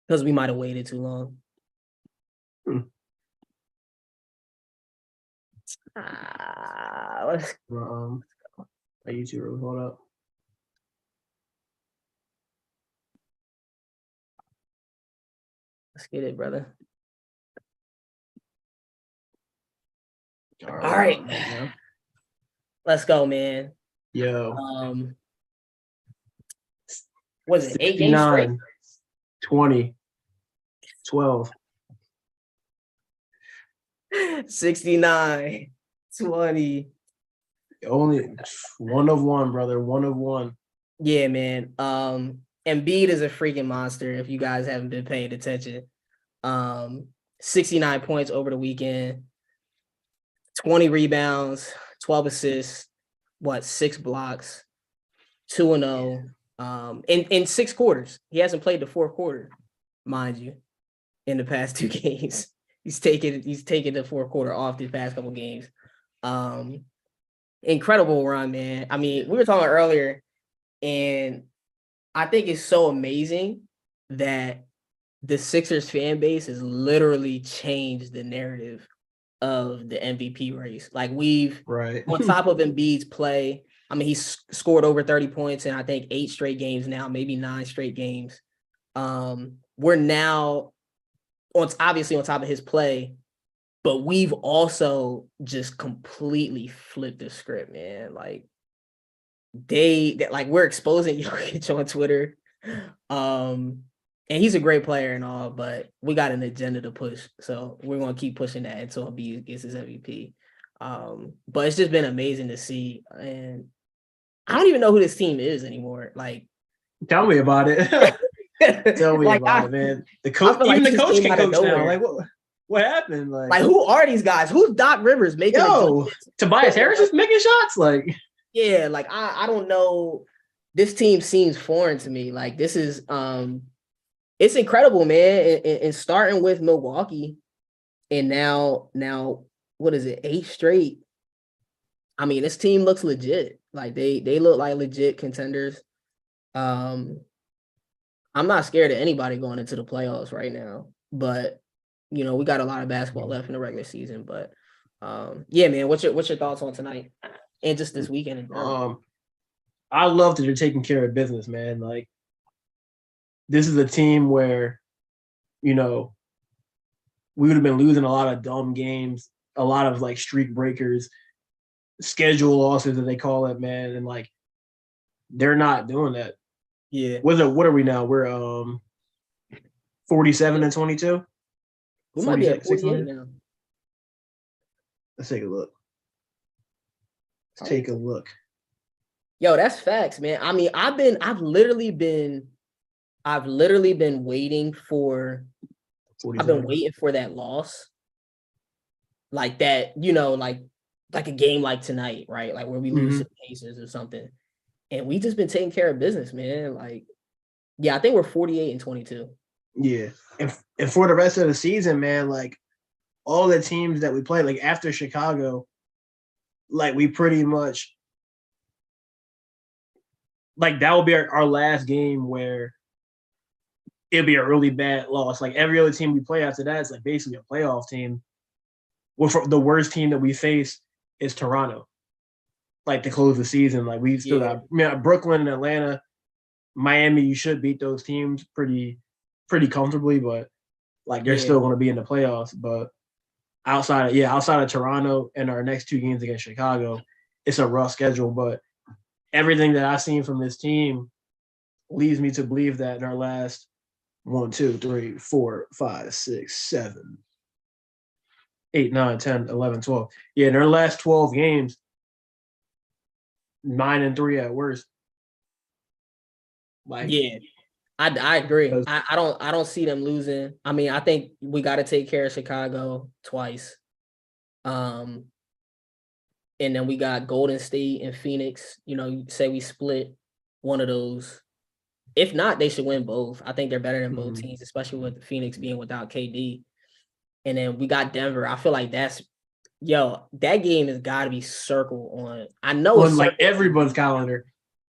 Because we might have waited too long. Let's are you two really hold up? Let's get it, brother. All right. Let's go, man. Yo. Was it 8 games straight? 20, 12. 69, 20. Only one of one, brother. One of one. Yeah, man. Embiid is a freaking monster if you guys haven't been paying attention. 69 points over the weekend, 20 rebounds, 12 assists, 6 blocks, 2-0. In 6 quarters. He hasn't played the fourth quarter, mind you, in the past 2 games. He's taken the fourth quarter off the past couple games. Incredible run, man. I mean, we were talking earlier, and I think it's so amazing that the Sixers fan base has literally changed the narrative of the MVP race. Like we've on top of Embiid's play. I mean, he's scored over 30 points in I think 8 straight games now, maybe 9 straight games. We're now obviously on top of his play, but we've also just completely flipped the script, man. Like we're exposing Jokic on Twitter. And he's a great player and all, but we got an agenda to push. So we're going to keep pushing that until Embiid gets his MVP. But it's just been amazing to see. And I don't even know who this team is anymore. Like, tell me about it. Tell me about it, man. The coach, even the coach can coach now. Like, what happened? Like, who are these guys? Who's Doc Rivers making? Tobias Harris is making shots. Like, yeah, like I don't know. This team seems foreign to me. Like, this is it's incredible, man. And starting with Milwaukee, and now what is it? 8 straight. I mean, this team looks legit. Like they look like legit contenders. I'm not scared of anybody going into the playoffs right now, but we got a lot of basketball left in the regular season. But yeah, man, what's your thoughts on tonight and just this weekend? I love that you're taking care of business, man. Like, this is a team where, we would have been losing a lot of dumb games, a lot of like streak breakers, schedule losses, as they call it, man. And like, they're not doing that. Yeah. What are we now? We're 47-22. We might be at 48 now. Let's take a look. Take a look. Yo, that's facts, man. I mean, I've literally been waiting for 47. I've been waiting for that loss. Like that, like a game like tonight, right? Like where we lose to the Pacers or something. And we just been taking care of business, man. Like, yeah, I think we're 48-22. Yeah. And for the rest of the season, man, like all the teams that we play, like after Chicago, like we pretty much like that will be our last game where it'll be a really bad loss. Like every other team we play after that is like basically a playoff team. Well, the worst team that we face is Toronto. Like to close the season, like we still got Brooklyn and Atlanta, Miami. You should beat those teams pretty comfortably, but like they're still going to be in the playoffs. But outside of Toronto and our next 2 games against Chicago, it's a rough schedule. But everything that I've seen from this team leads me to believe that in our last 1, 2, 3, 4, 5, 6, 7, 8, 9, 10, 11, 12. Yeah, in our last 12 games, 9-3 at worst. Like, yeah, I agree. I don't see them losing. I mean, I think we got to take care of Chicago twice. And then we got Golden State and Phoenix. You say we split one of those. If not, they should win both. I think they're better than both teams, especially with Phoenix being without KD. And then we got Denver. I feel like that game has got to be circled on. I know it's like everyone's calendar.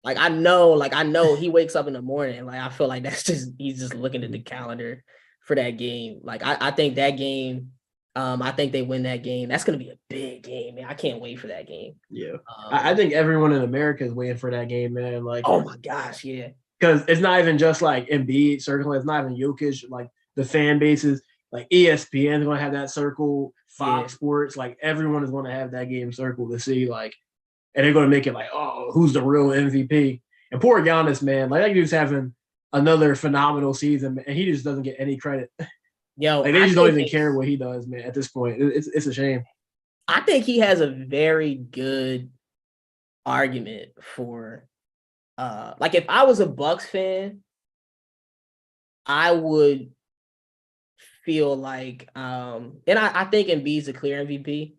Like I know he wakes up in the morning. Like I feel like he's just looking at the calendar for that game. Like I think that game, I think they win that game. That's gonna be a big game, man. I can't wait for that game. Yeah. I think everyone in America is waiting for that game, man. Like, oh my gosh, yeah. Because it's not even just like Embiid circle, it's not even Jokic, like the fan bases, like ESPN is gonna have that circle, Fox Sports, like everyone is gonna have that game circle to see, like, and they're gonna make it like, oh, who's the real MVP? And poor Giannis, man, like that dude's having another phenomenal season, and he just doesn't get any credit. Yo, like they just don't even care what he does, man. At this point, it's a shame. I think he has a very good argument for, like if I was a Bucks fan, I would feel like, and I think Embiid's a clear MVP,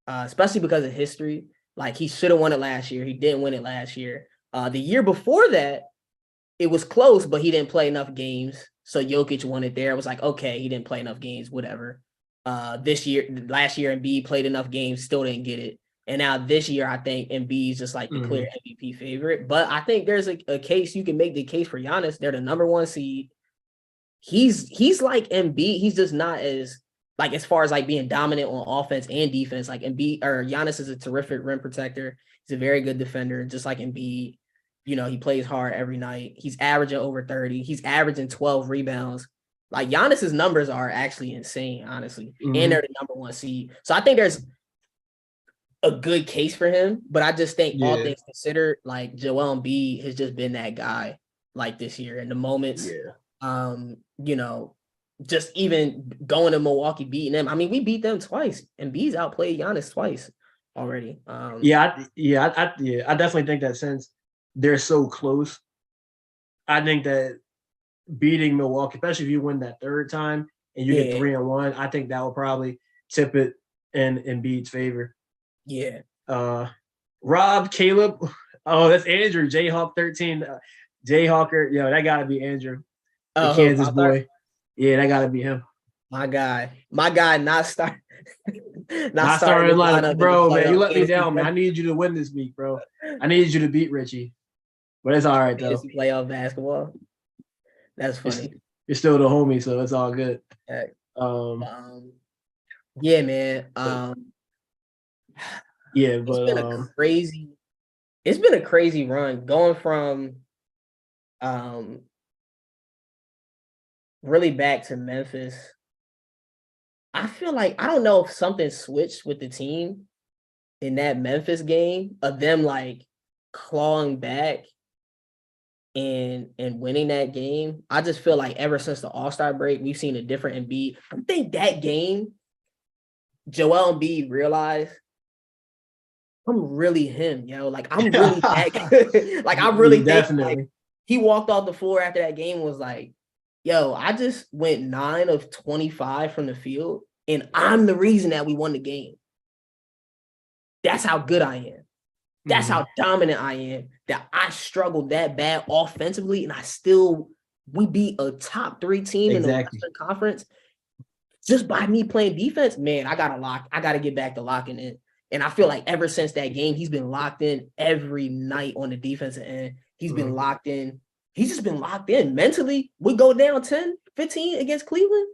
especially because of history. Like he should have won it last year. He didn't win it last year. The year before that, it was close, but he didn't play enough games. So Jokic won it there. It was like, okay, he didn't play enough games, whatever. Last year, Embiid played enough games, still didn't get it. And now this year, I think Embiid's just like the clear MVP favorite. But I think there's a case, you can make the case for Giannis. They're the number one seed. He's like Embiid. He's just not as, like, as far as like being dominant on offense and defense. Like Embiid or Giannis is a terrific rim protector. He's a very good defender, just like Embiid. You know, he plays hard every night. He's averaging over 30. He's averaging 12 rebounds. Like Giannis's numbers are actually insane, honestly. And they're the number one seed. So I think there's a good case for him. But I just think all things considered, like Joel Embiid has just been that guy like this year. In the moments, you know, just even going to Milwaukee, beating them. I mean, we beat them twice. Embiid's outplayed Giannis twice already. I definitely think that since they're so close, I think that beating Milwaukee, especially if you win that third time and you get 3-1, I think that will probably tip it in Embiid's favor. Yeah. Rob, Caleb, oh, that's Andrew, Jayhawk 13, Jayhawker, yo, that gotta be Andrew, the Kansas boy. Yeah, that gotta be him. My guy, not starting lineup, bro, man. You let me down, man. I need you to win this week, bro. I need you to beat Richie. But it's all right, though. Playoff basketball. That's funny. You're still the homie, so it's all good. Yeah, man. Yeah, but it's been a crazy run going from really back to Memphis. I feel like, I don't know if something switched with the team in that Memphis game of them like clawing back and winning that game. I just feel like ever since the All-Star break, we've seen a different Embiid. I think that game, Joel Embiid realized, I'm really him, yo. Like, I'm really that good. Like, I really definitely think, like, he walked off the floor after that game and was like, yo, I just went 9 of 25 from the field, and I'm the reason that we won the game. That's how good I am. That's how dominant I am, that I struggled that bad offensively, and we beat a top 3 team in the Western Conference just by me playing defense. Man, I got to get back to locking in. And I feel like ever since that game, he's been locked in every night on the defensive end. He's been locked in. He's just been locked in. Mentally, we go down 10, 15 against Cleveland,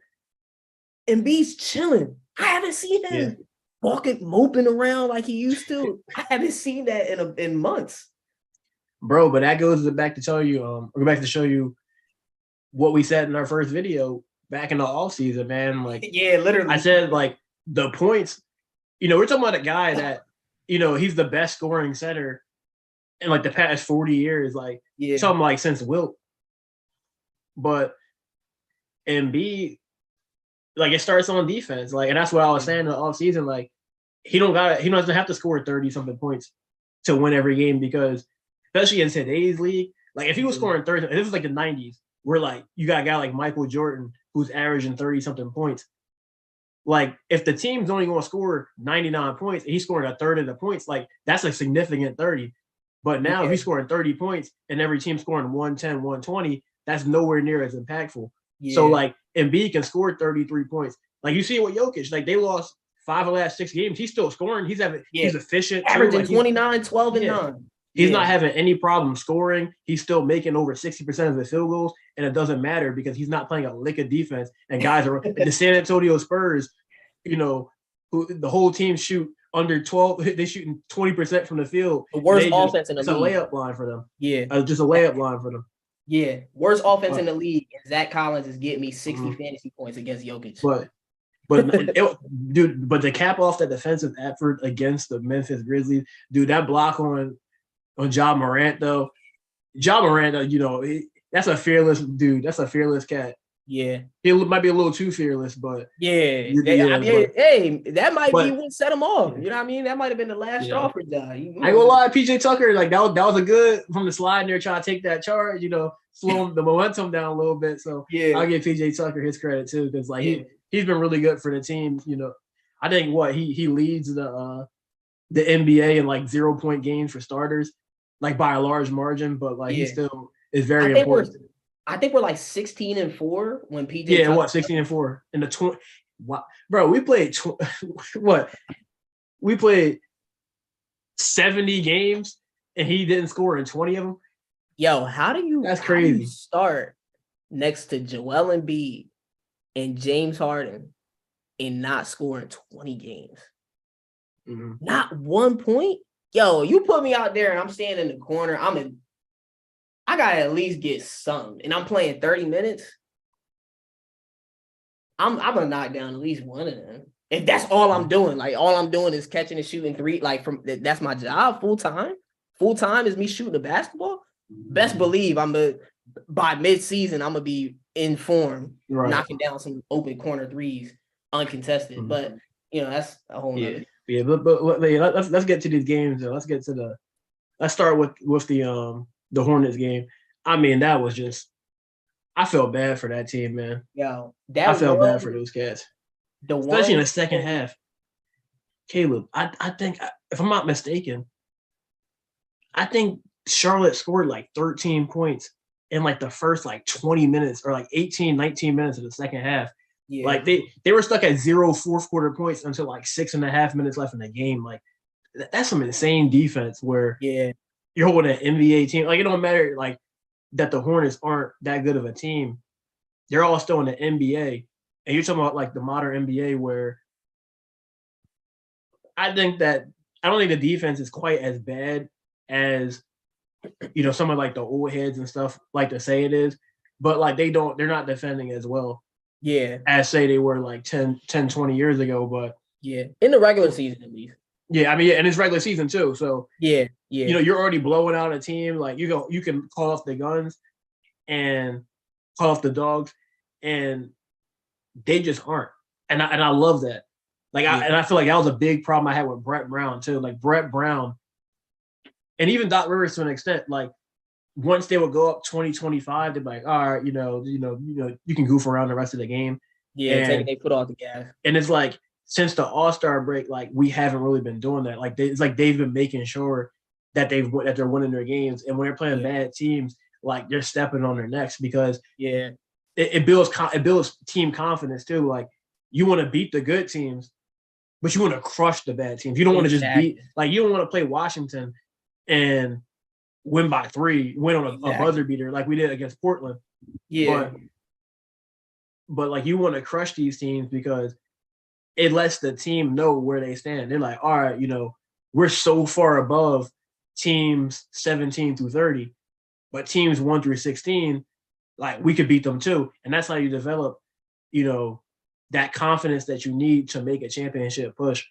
and Embiid's chilling. I haven't seen him moping around like he used to. I haven't seen that in months. Bro, but that goes back to show you what we said in our first video back in the offseason, man. Like, yeah, literally. I said, like, the points, you know, we're talking about a guy that, you know, he's the best scoring center in like the past 40 years, like something like since Wilt. But Embiid, like, it starts on defense. Like, and that's what I was saying in the offseason. Like, he doesn't have to score 30-something points to win every game, because especially in today's league, like if he was scoring 30, if this was like the 90s, where like you got a guy like Michael Jordan who's averaging 30-something points. Like, if the team's only going to score 99 points and he's scoring a third of the points, like, that's a significant 30. But now if he's scoring 30 points and every team's scoring 110, 120, that's nowhere near as impactful. Yeah. So, like, Embiid can score 33 points. Like, you see it with Jokic. Like, they lost 5 of the last 6 games. He's still scoring. He's efficient. Averaging 29, 12, and 9. He's not having any problem scoring. He's still making over 60% of his field goals, and it doesn't matter because he's not playing a lick of defense. And guys are the San Antonio Spurs, who the whole team shoot under 12. They shooting 20% from the field. The worst offense in the league. It's a layup line for them. Yeah. Just a layup line for them. Yeah. Worst offense in the league. And Zach Collins is getting me 60 fantasy points against Jokic. But to cap off that defensive effort against the Memphis Grizzlies, dude, that block on Ja Morant, though. Ja Morant, that's a fearless dude. That's a fearless cat. Yeah. He might be a little too fearless, but hey, that might be what set him off. You know what I mean? That might have been the last straw for Ja. I ain't gonna lie, PJ Tucker, like that was a good from the slide there, trying to take that charge, slow the momentum down a little bit. So I'll give PJ Tucker his credit too, because he's been really good for the team. I think he leads the NBA in like 0-point games for starters, like by a large margin, but he still is very important. I think we're like 16-4 when PJ. Yeah, 16-4 in the 20. Wow, bro, we played We played 70 games and he didn't score in 20 of them. Yo, how do you? That's crazy. How do you start next to Joel Embiid and James Harden and not scoring 20 games? Mm-hmm. Not 1 point. Yo, you put me out there and I'm standing in the corner. I gotta at least get something, and I'm playing 30 minutes. I'm gonna knock down at least one of them. If that's all I'm doing, like all I'm doing is catching and shooting three, that's my job full time. Full time is me shooting the basketball. Best believe by mid-season I'm gonna be in form, knocking down some open corner threes, uncontested. Mm-hmm. But that's a whole nother. Yeah, but let's get to these games. Let's start with the Hornets game. I mean, that was just I felt bad for that team, man. Yo, I felt bad for those cats. Especially in the second half. Caleb, I think, if I'm not mistaken, I think Charlotte scored like 13 points in like the first like 20 minutes or like 18, 19 minutes of the second half. Yeah. Like they were stuck at 0 fourth quarter points until like 6.5 minutes left in the game. Like that's some insane defense where you're holding an NBA team. Like it don't matter like that the Hornets aren't that good of a team. They're all still in the NBA. And you're talking about like the modern NBA where I don't think the defense is quite as bad as some of like the old heads and stuff like to say it is, but like they're not defending as well. Yeah. As say they were like 10, 20 years ago, but in the regular season at least. Yeah, I mean, and it's regular season too. So yeah. You're already blowing out a team. Like you can call off the guns and call off the dogs, and they just aren't. And I love that. Like I feel like that was a big problem I had with Brett Brown too. Like Brett Brown, and even Doc Rivers to an extent. Like once they would go up 20-25, they'd be like, all right, you can goof around the rest of the game. Yeah, they put off the gas. And it's like since the All-Star break, like we haven't really been doing that. Like it's like they've been making sure that they're winning their games, and when they're playing bad teams, like they're stepping on their necks because it builds team confidence too. Like you want to beat the good teams, but you want to crush the bad teams. You don't want to just beat, like you don't want to play Washington and win by 3, win on a buzzer beater like we did against Portland. Yeah. But like you want to crush these teams because it lets the team know where they stand. They're like, all right, we're so far above teams 17 through 30, but teams 1 through 16, like we could beat them too. And that's how you develop, that confidence that you need to make a championship push.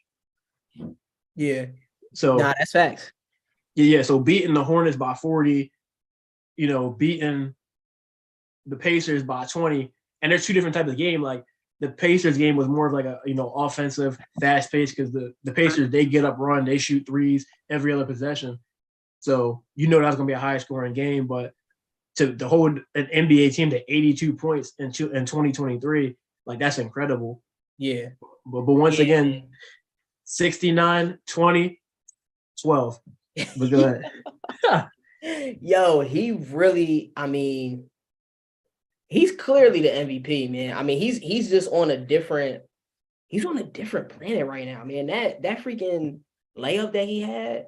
Yeah. So that's facts. Yeah. So beating the Hornets by 40, beating the Pacers by 20, and there's two different types of game. Like the Pacers game was more of like a offensive, fast pace because the Pacers, they get up, run, they shoot threes every other possession. So that's gonna be a high scoring game. But to hold an NBA team to 82 points in 2023, like that's incredible. Yeah. But once again, 69, 20, 12. But go ahead. Yo, he really, he's clearly the MVP, man. I mean, he's just on a different planet right now, man. That freaking layup that he had,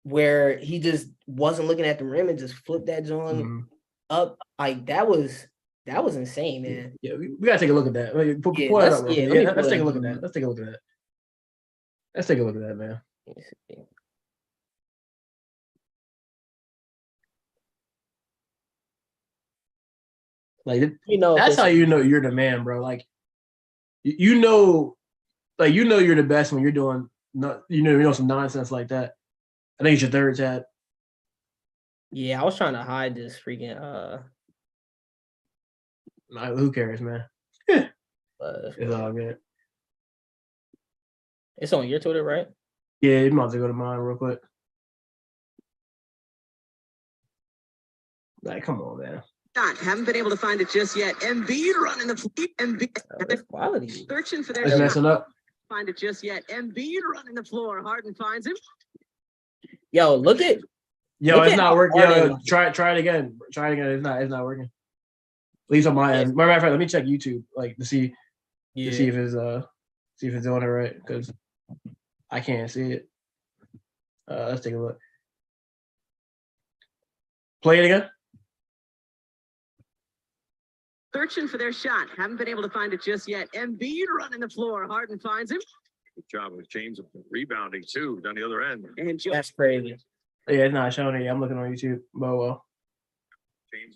where he just wasn't looking at the rim and just flipped that joint up. Like that was insane, man. Yeah, we gotta take a look at that. Pull Yeah, it up real quick. Yeah, let's take a look at man. that. Let's take a look at that. Let's take a look at that, man. Like, that's how you know you're the man, bro. Like, you know you're the best when you're doing some nonsense like that. I think it's your third tab. Yeah, I was trying to hide this freaking Nah, who cares, man? It's all good. It's on your Twitter, right? Yeah, you might have to go to mine real quick. Like, come on, man. Haven't been able to find it just yet. Embiid running the floor. Embiid quality. Searching for their shot. Messing up. Find it just yet. Embiid running the floor. Harden finds him. Yo, look at. Yo, it's not working. Yo, try it again. Try it again. It's not working. At least on my end. Matter of fact, let me check YouTube, like to see if it's doing it right, because I can't see it. Let's take a look. Play it again. Searching for their shot. Haven't been able to find it just yet. Embiid running the floor. Harden finds him. Good job with James rebounding too down the other end. And that's crazy. Yeah, it's not showing it. I'm looking on YouTube. But well,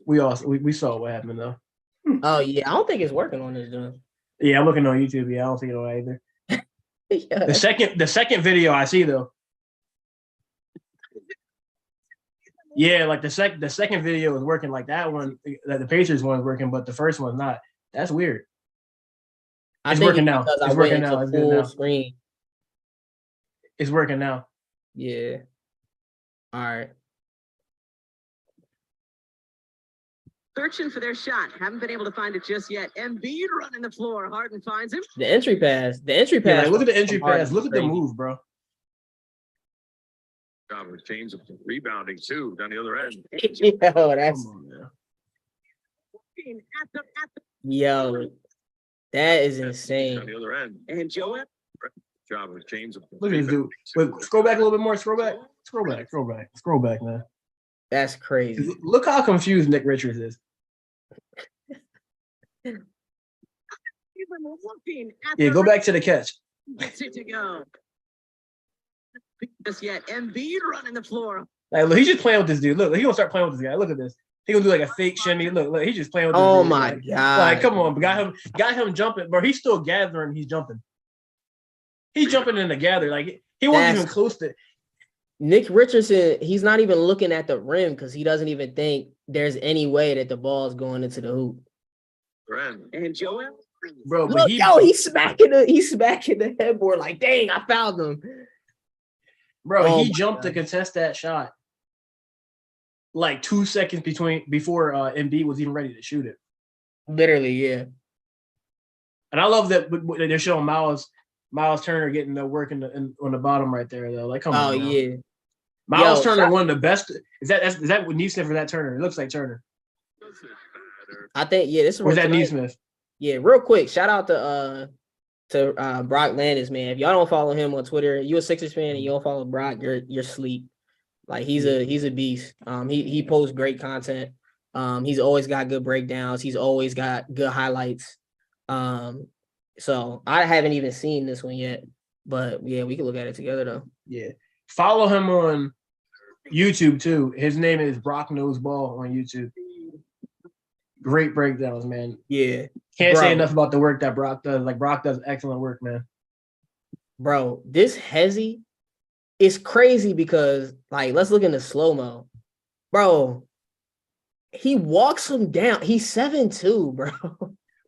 we saw what happened though. Oh yeah, I don't think it's working on this dude. Yeah, I'm looking on YouTube. Yeah, I don't see it on either. Yeah. The second video I see though. Yeah, like the second video is working, like that one, that the Pacers one is working, but the first one's not. That's weird. It's working now. It's working now. It's good now. Screen. It's working now. Yeah. All right. Searching for their shot. Haven't been able to find it just yet. Embiid running the floor. Harden finds him. The entry pass. Yeah, like, look at the entry pass. Look at the move, bro. Job with James rebounding too down the other end. Yo, that's yo, that is insane. Down the other end. And Joel. Job with James. Look at this dude. Wait, scroll back a little bit more. Scroll back, man. That's crazy. Look how confused Nick Richards is. Yeah, go back to the catch. To go. Just yet. Embiid running the floor. Like, look, he's just playing with this dude. Look, he gonna start playing with this guy. Look at this. He gonna do like a fake shimmy. Look, he's just playing with this dude. Oh my god! Like, come on, got him jumping, bro. He's still gathering. He's jumping. He's jumping in the gather. Like, he wasn't even close to. Nick Richardson, he's not even looking at the rim because he doesn't even think there's any way that the ball is going into the hoop. And Joel, bro, look, he's smacking the headboard like, dang, I found him. Bro, he jumped to contest that shot like 2 seconds before Embiid was even ready to shoot it. Literally, yeah. And I love that they're showing Miles Turner getting the work on the bottom right there though. Like, come on. Oh yeah. Miles Turner, one of the best. Is that what Neesmith for that Turner? It looks like Turner. I think this is. Or is that Neesmith? Yeah, real quick, shout out to Brock Landis, man. If y'all don't follow him on Twitter, you a Sixers fan and you don't follow Brock, you're sleep. Like he's a beast. He posts great content. He's always got good breakdowns. He's always got good highlights. So I haven't even seen this one yet, but yeah, we can look at it together though. Yeah, follow him on YouTube too. His name is Brock Knows Ball on YouTube. Great breakdowns, man. Yeah. Can't say enough about the work that Brock does. Like, Brock does excellent work, man. Bro, this Hezzy is crazy because, like, let's look in the slow-mo. Bro, he walks him down. He's 7'2", bro.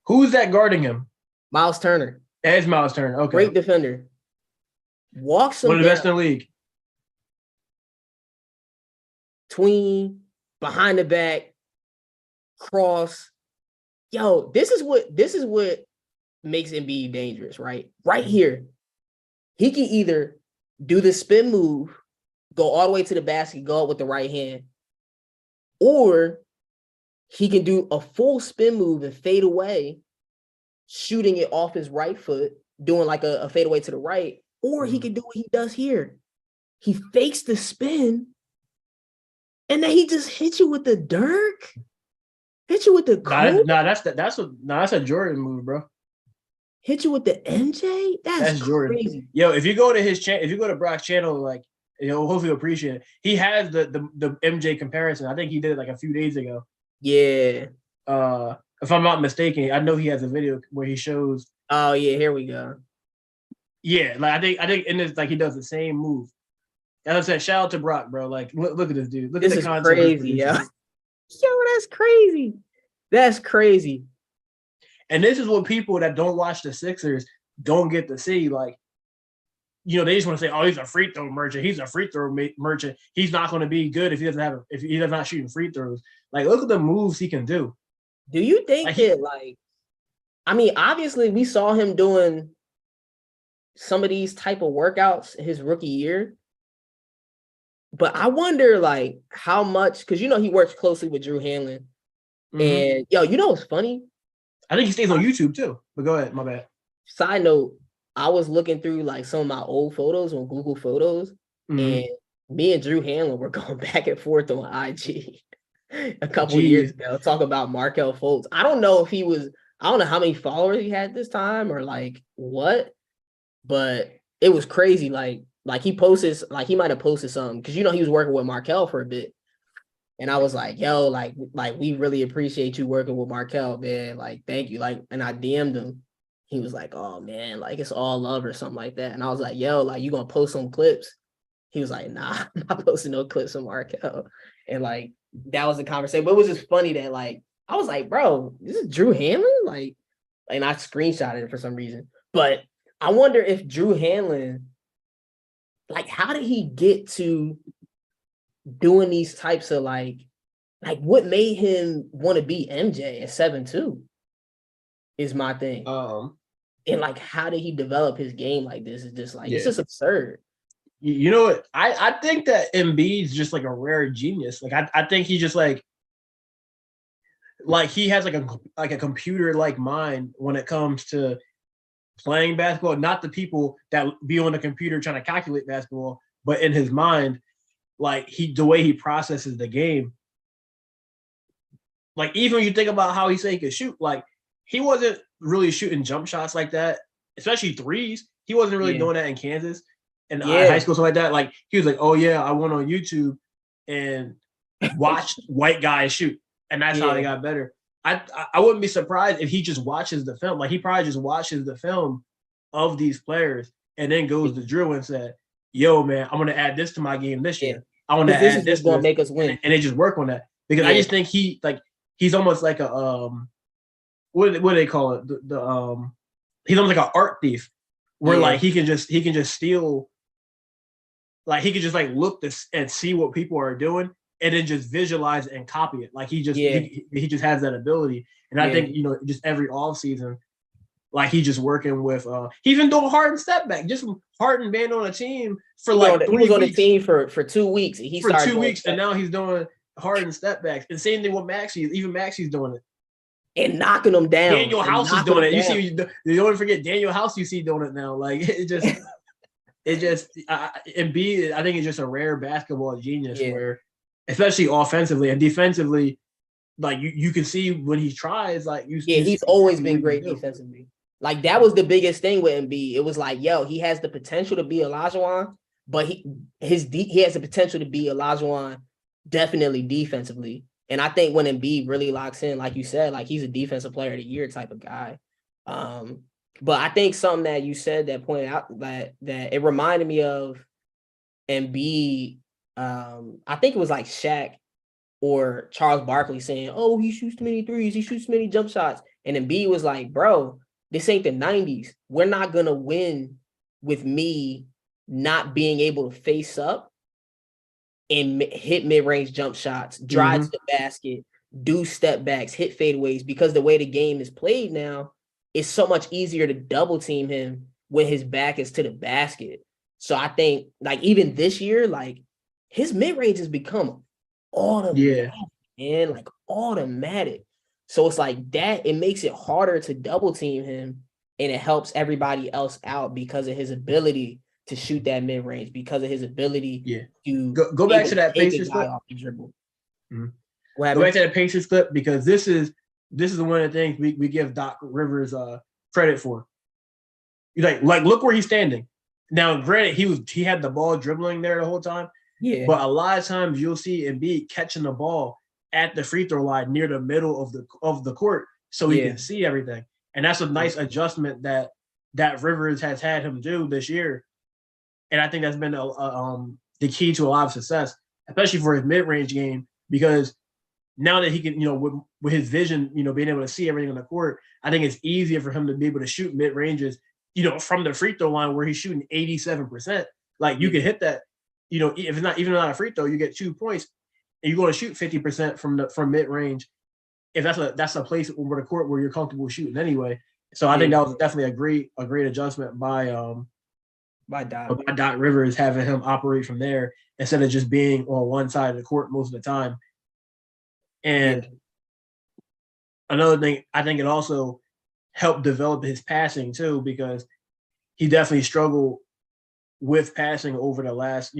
Who's that guarding him? Miles Turner. It's Miles Turner. Okay. Great defender. Walks him down. One of the best in the league. Tween, behind the back, cross. Yo, this is what makes Embiid dangerous, right? Right here. He can either do the spin move, go all the way to the basket, go up with the right hand, or he can do a full spin move and fade away, shooting it off his right foot, doing like a fadeaway to the right, or he can do what he does here. he fakes the spin, and then he just hits you with the Dirk, hit you with the Kobe, that's a Jordan move, bro. hit you with the MJ. That's Jordan. crazy. Yo, if you go to his channel, if you go to Brock's channel, like, hopefully you'll appreciate it. He has the MJ comparison. I think he did it like a few days ago. Yeah. If I'm not mistaken, I know he has a video where he shows. Oh yeah, here we go. Yeah, like I think in this, like, he does the same move. As I said, shout out to Brock, bro. Like, look at this dude. Look This at the is content. crazy, yo. Yo, that's crazy. That's crazy. And this is what people that don't watch the Sixers don't get to see. Like, they just want to say, "Oh, he's a free throw merchant. He's a free throw merchant. He's not going to be good if he does not shooting free throws." Like, look at the moves he can do. Do you think I mean, obviously we saw him doing some of these type of workouts his rookie year, but I wonder like how much, because he works closely with Drew Hanlon, and what's funny? I think he stays on YouTube too. But go ahead, my bad. Side note, I was looking through like some of my old photos on Google Photos, and me and Drew Hanlon were going back and forth on IG a couple years ago, talk about Markelle Fultz. I don't know how many followers he had this time or like what, but it was crazy. Like he posted, like he might have posted something because he was working with Markelle for a bit. And I was like, yo, like we really appreciate you working with Markelle, man. Like, thank you. Like, and I DM'd him. He was like, oh man, like it's all love or something like that. And I was like, yo, like you gonna post some clips? He was like, nah, I'm not posting no clips of Markelle. And like that was the conversation. But it was just funny that like I was like, bro, this is Drew Hanlon? Like, and I screenshotted it for some reason. But I wonder if Drew Hanlon, like, how did he get to doing these types of like what made him want to be MJ at 7'2" is my thing. And like, how did he develop his game like this? It's just like, it's just absurd. You know what? I think that Embiid's just like a rare genius. Like, I think he just like he has like a computer like mind when it comes to playing basketball. Not the people that be on the computer trying to calculate basketball, but in his mind, like the way he processes the game. Like, even when you think about how he said he could shoot, like he wasn't really shooting jump shots like that, especially threes. He wasn't really doing that in Kansas and high school, something like that. Like, he was like, oh yeah, I went on YouTube and watched white guys shoot, and that's how they got better. I wouldn't be surprised if he just watches the film. Like, he probably just watches the film of these players and then goes to Drew and said, yo, man, I'm going to add this to my game this year. I want to add this going to make us win. And they just work on that. Because I just think he's almost like a what do they call it? He's almost like an art thief, where like he can just steal, like he can just like look and see what people are doing and then just visualize it and copy it. Like he just has that ability. And I think just every offseason, like he's just working with he's been doing Harden step back. Just Harden been on a team for like 3 weeks. He was on the team for 2 weeks. For 2 weeks, and now he's doing Harden step backs. And same thing with Maxey. Even Maxey's doing it. And knocking them down. Daniel House is doing it. You don't forget Daniel House, you see doing it now. Like Embiid, I think it's just a rare basketball genius where, especially offensively and defensively, like you can see when he tries, like he's always been great defensively. Like that was the biggest thing with Embiid. It was like, yo, he has the potential to be Olajuwon, but he has the potential to be Olajuwon definitely defensively. And I think when Embiid really locks in, like you said, like he's a defensive player of the year type of guy. But I think something that you said that pointed out that it reminded me of Embiid. I think it was like Shaq or Charles Barkley saying, oh, he shoots too many threes, he shoots too many jump shots. And Embiid was like, bro, this ain't the 90s. We're not going to win with me not being able to face up and hit mid-range jump shots, drive to the basket, do step backs, hit fadeaways, because the way the game is played now, it's so much easier to double team him when his back is to the basket. So I think, like, even this year, like, his mid-range has become automatic, man, like automatic. So it's like that, it makes it harder to double team him, and it helps everybody else out because of his ability to shoot that mid range because of his ability to go back to that Pacers clip. Off the dribble. Mm-hmm. Go back to that Pacers clip because this is one of the things we give Doc Rivers credit for. Like look where he's standing. Now, granted, he had the ball dribbling there the whole time. Yeah. But a lot of times you'll see Embiid catching the ball at the free throw line near the middle of the court so he can see everything. And that's a nice adjustment that Rivers has had him do this year. And I think that's been the key to a lot of success, especially for his mid-range game, because now that he can, with his vision, being able to see everything on the court, I think it's easier for him to be able to shoot mid-ranges, from the free throw line where he's shooting 87%. Like you can hit that, if it's not even not a free throw, you get 2 points and you're going to shoot 50% from mid-range. If that's a place over the court where you're comfortable shooting anyway. So I think that was definitely a great adjustment by Doc Rivers, having him operate from there instead of just being on one side of the court most of the time. And another thing, I think it also helped develop his passing too, because he definitely struggled with passing over the last,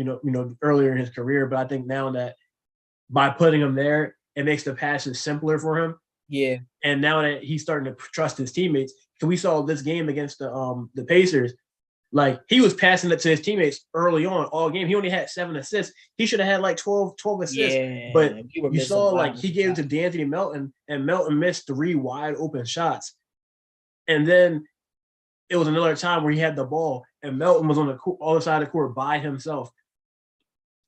earlier in his career. But I think now that by putting him there, it makes the passes simpler for him. Yeah. And now that he's starting to trust his teammates, because we saw this game against the Pacers, like he was passing it to his teammates early on all game. He only had 7 assists. He should have had like 12 assists. Yeah, but you saw like he gave it to D'Anthony Melton, and Melton missed 3 wide open shots. And then it was another time where he had the ball and Melton was on the other side of the court by himself.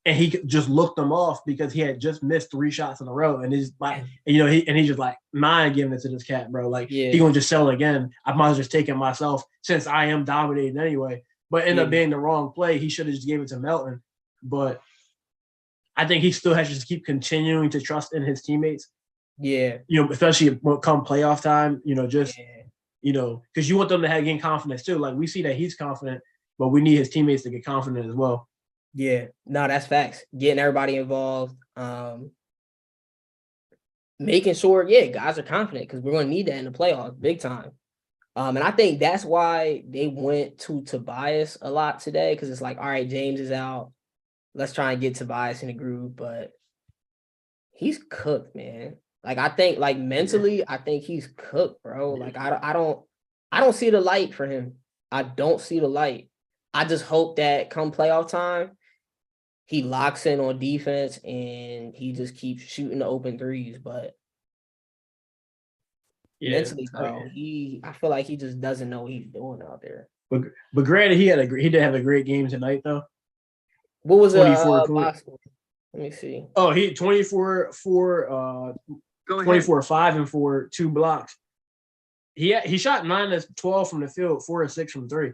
And he just looked them off because he had just missed 3 shots in a row. And he's like, he's just like, mind giving it to this cat, bro. Like, he gonna just sell again. I might as well just take it myself since I am dominating anyway. But ended up being the wrong play. He should have just gave it to Melton. But I think he still has to just keep continuing to trust in his teammates. Yeah. Especially when come playoff time, because you want them to gain confidence too. Like, we see that he's confident, but we need his teammates to get confident as well. Yeah, no, that's facts. Getting everybody involved, making sure, guys are confident because we're going to need that in the playoffs, big time. And I think that's why they went to Tobias a lot today, because it's like, all right, James is out. Let's try and get Tobias in the groove, but he's cooked, man. Like, I think, like, mentally, I think he's cooked, bro. Like, I don't see the light for him. I don't see the light. I just hope that come playoff time, he locks in on defense and he just keeps shooting the open threes. But mentally, bro, I feel like he just doesn't know what he's doing out there. But granted, he did have a great game tonight, though. What was it? Let me see. Oh, he 24 for 5 and 4, 2 blocks. He shot 9 of 12 from the field, 4 of 6 from 3.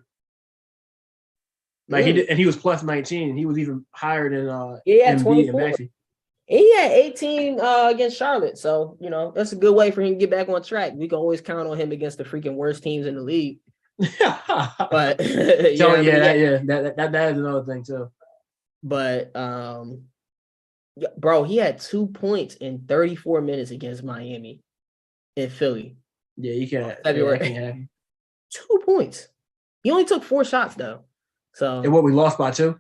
Like, he did, and he was plus 19. He was even higher than Embiid and Maxey. He had 18 against Charlotte. So, that's a good way for him to get back on track. We can always count on him against the freaking worst teams in the league. But that is another thing too. But bro, he had 2 points in 34 minutes against Miami in Philly. Yeah, you can't. February. 2 points. He only took 4 shots though. So, and what, we lost by 2?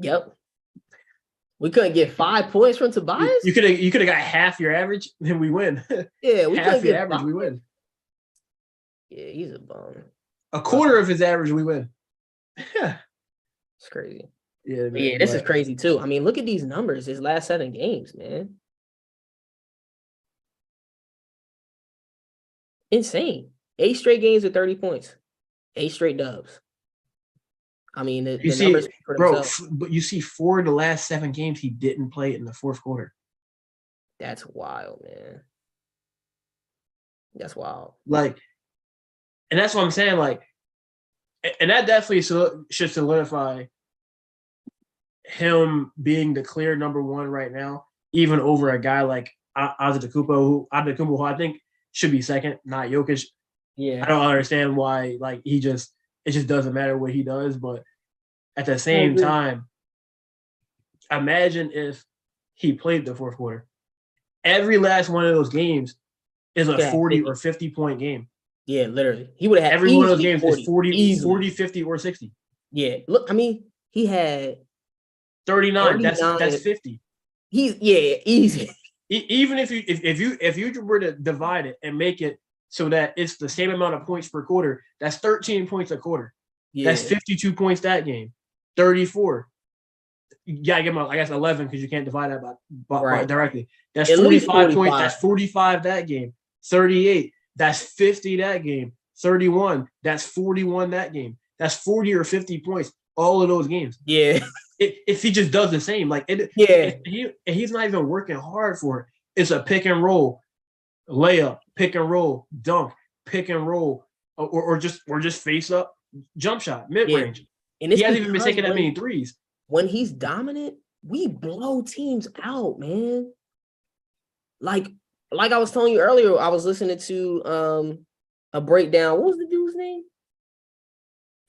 Yep. We couldn't get 5 points from Tobias. You could have got half your average, and we win. Yeah, we half your average, we win. Yeah, he's a bum. A quarter of his average, we win. It's crazy. Yeah, man, this is crazy too. I mean, look at these numbers. His last 7 games, man. Insane. 8 straight games with 30 points. 8 straight dubs. I mean, the numbers speak for themselves. But you see 4 of the last 7 games he didn't play in the fourth quarter. That's wild, man. That's wild. Like, and that's what I'm saying. Like, and that definitely should solidify him being the clear number 1 right now, even over a guy like Antetokounmpo, who I think should be second, not Jokic. Yeah, I don't understand why. Like, it just doesn't matter what he does. But at the same time, imagine if he played the fourth quarter. Every last one of those games is a 40 or 50 point game. Yeah, literally. He would have had every one of those games 40, is 40, 50, or 60. Yeah. Look, I mean, he had 39. 39. That's 50. Easy. Even if you were to divide it and make it so that it's the same amount of points per quarter, that's 13 points a quarter. Yeah. That's 52 points that game. 34. You gotta give him, I guess, 11 because you can't divide that by directly. That's At least 45 points. 45. That's 45 that game. 38. That's 50 that game. 31. That's 41 that game. That's 40 or 50 points all of those games. Yeah. If he just does the same, like he's not even working hard for it. It's a pick and roll, layup, pick and roll, dunk, pick and roll, or just face up, jump shot, mid range. And he hasn't even been taking that many threes. When he's dominant, we blow teams out, man. Like I was telling you earlier, I was listening to a breakdown. What was the dude's name?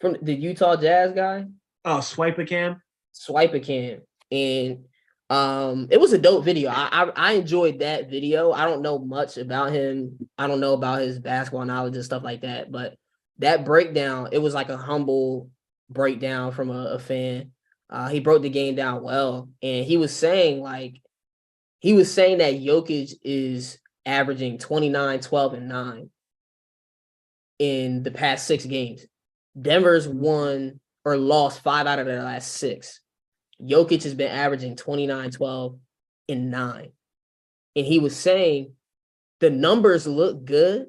From the Utah Jazz guy? Oh, Swipe-A-Cam. And it was a dope video. I enjoyed that video. I don't know much about him. I don't know about his basketball knowledge and stuff like that, but that breakdown, it was like a humble breakdown from a fan. He broke the game down well, and he was saying that Jokic is averaging 29, 12, and 9 in the past 6 games. Denver's won or lost 5 out of their last 6. Jokic has been averaging 29, 12, and 9. And he was saying the numbers look good,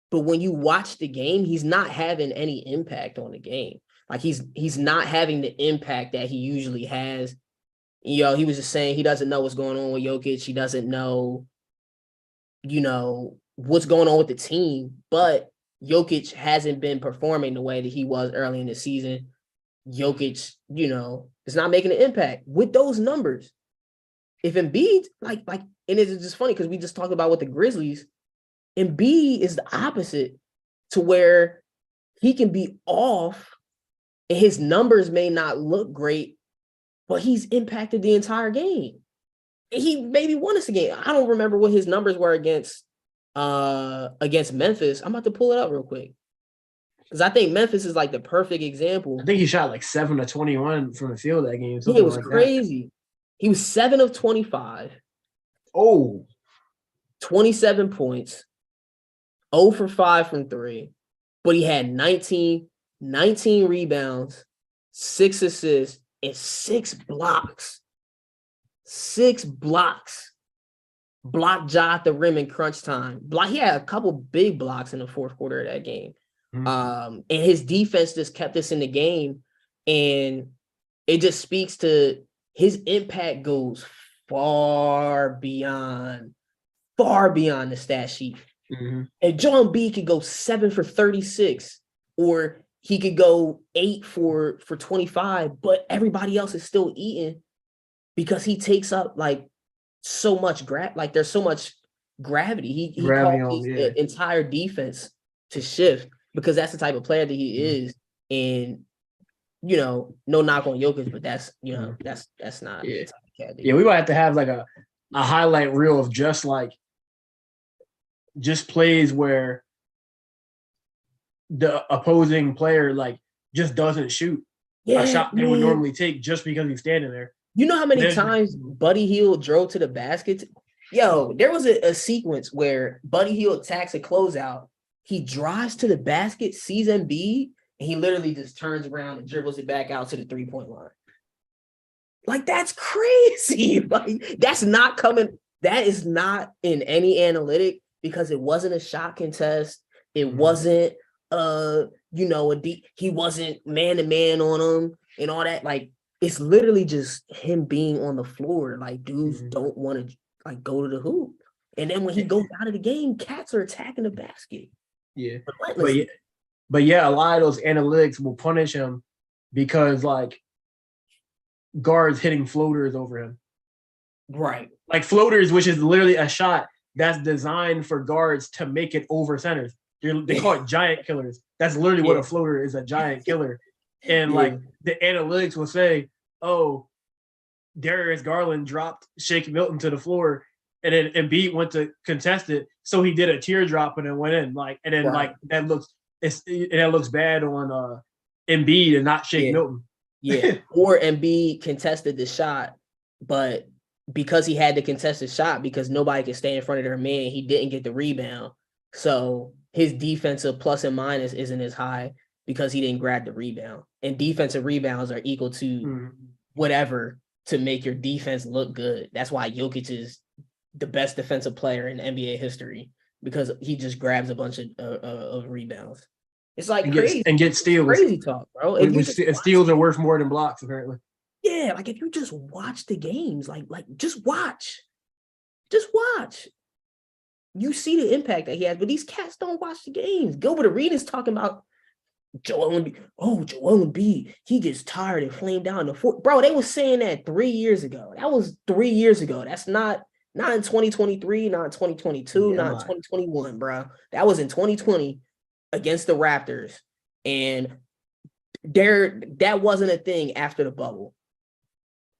but when you watch the game, he's not having any impact on the game. Like he's not having the impact that he usually has. He was just saying he doesn't know what's going on with Jokic. He doesn't know, what's going on with the team. But Jokic hasn't been performing the way that he was early in the season. Jokic, is not making an impact with those numbers. If Embiid, and it's just funny because we just talked about with the Grizzlies, Embiid is the opposite, to where he can be off and his numbers may not look great, but he's impacted the entire game. And he maybe won us a game. I don't remember what his numbers were against Memphis. I'm about to pull it up real quick, because I think Memphis is like the perfect example. I think he shot like 7 of 21 from the field that game. Yeah, it was crazy. He was 7 of 25. Oh, 27 points, 0 for 5 from 3, but he had 19 rebounds, 6 assists, and 6 blocks. 6 blocks. Blocked Ja at the rim in crunch time. He had a couple big blocks in the fourth quarter of that game. And his defense just kept us in the game. And it just speaks to his impact goes far beyond the stat sheet. Mm-hmm. And John B could go 7 for 36, or he could go 8 for 25, but everybody else is still eating because he takes up so much there's so much gravity. He causes the entire defense to shift because that's the type of player that he is. And no knock on Jokic, but that's that's not the type of cat. Yeah, we might have to have like a highlight reel of just plays where the opposing player just doesn't shoot a shot they would normally take just because he's standing there. You know how many times Buddy Hield drove to the basket? There was a sequence where Buddy Hield attacks a closeout. He drives to the basket, sees Embiid, and he literally just turns around and dribbles it back out to the 3-point line. That's crazy. That's not coming. That is not in any analytic because it wasn't a shot contest. It wasn't he wasn't man to man on him and all that. It's literally just him being on the floor. Dudes don't want to go to the hoop. And then when he goes out of the game, cats are attacking the basket. Yeah. But a lot of those analytics will punish him because guards hitting floaters over him. Right. Floaters, which is literally a shot that's designed for guards to make it over centers. They call it giant killers. That's literally what a floater is, a giant killer. And the analytics will say, oh, Darius Garland dropped Shake Milton to the floor, and then Embiid went to contest it, so he did a teardrop and then went in. That looks bad on Embiid and not Shake Yeah. Milton. Yeah. Or Embiid contested the shot, but because he had to contest the shot because nobody could stay in front of their man, he didn't get the rebound. So his defensive plus and minus isn't as high because he didn't grab the rebound. And defensive rebounds are equal to whatever to make your defense look good. That's why Jokic is the best defensive player in NBA history because he just grabs a bunch of rebounds. It's like crazy. And get steals. Crazy talk, bro. Steals are worth more than blocks, apparently. Yeah, like if you just watch the games, like just watch. You see the impact that he has, but these cats don't watch the games. Gilbert Arenas talking about Joel Embiid. Oh, Joel Embiid, he gets tired and flamed down the fourth. Bro, they were saying that 3 years ago. That was 3 years ago. That's not in 2023, not in 2022, not in 2021, bro. That was in 2020 against the Raptors. And that wasn't a thing after the bubble.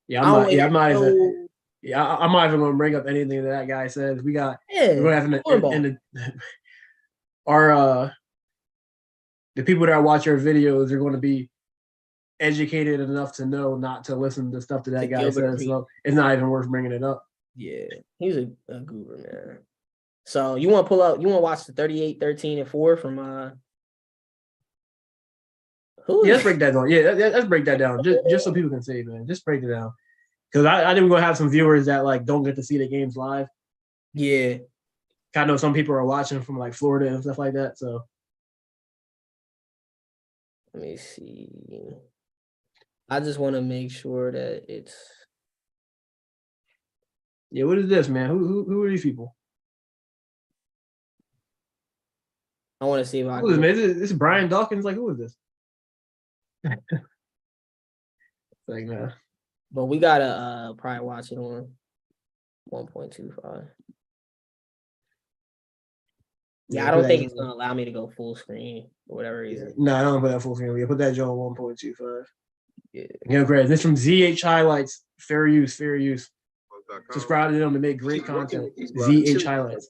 I'm not even going to bring up anything that guy says. We're going to have the people that watch our videos are going to be educated enough to know not to listen to stuff that guy says. So it's not even worth bringing it up. Yeah, he's a guru, man. So you want to watch the 38, 13, and 4 from let's break that down. Yeah, let's break that down. Just so people can see, man. Just break it down. Because I think we're going to have some viewers that like don't get to see the games live. Yeah. I know some people are watching from like Florida and stuff like that. So let me see. I just want to make sure that it's. Yeah, what is this, man? Who are these people? I want to see if I. Who is this, man? This is Brian Dawkins. Like, who is this? Like, man. But we gotta probably watch it on 1.25. Yeah, I don't think it's gonna allow me to go full screen for whatever reason. No, I don't put that full screen. We put that Joe on 1.25. Yeah, great. This from ZH Highlights. Fair use. Subscribe to them to make great content. ZH Highlights.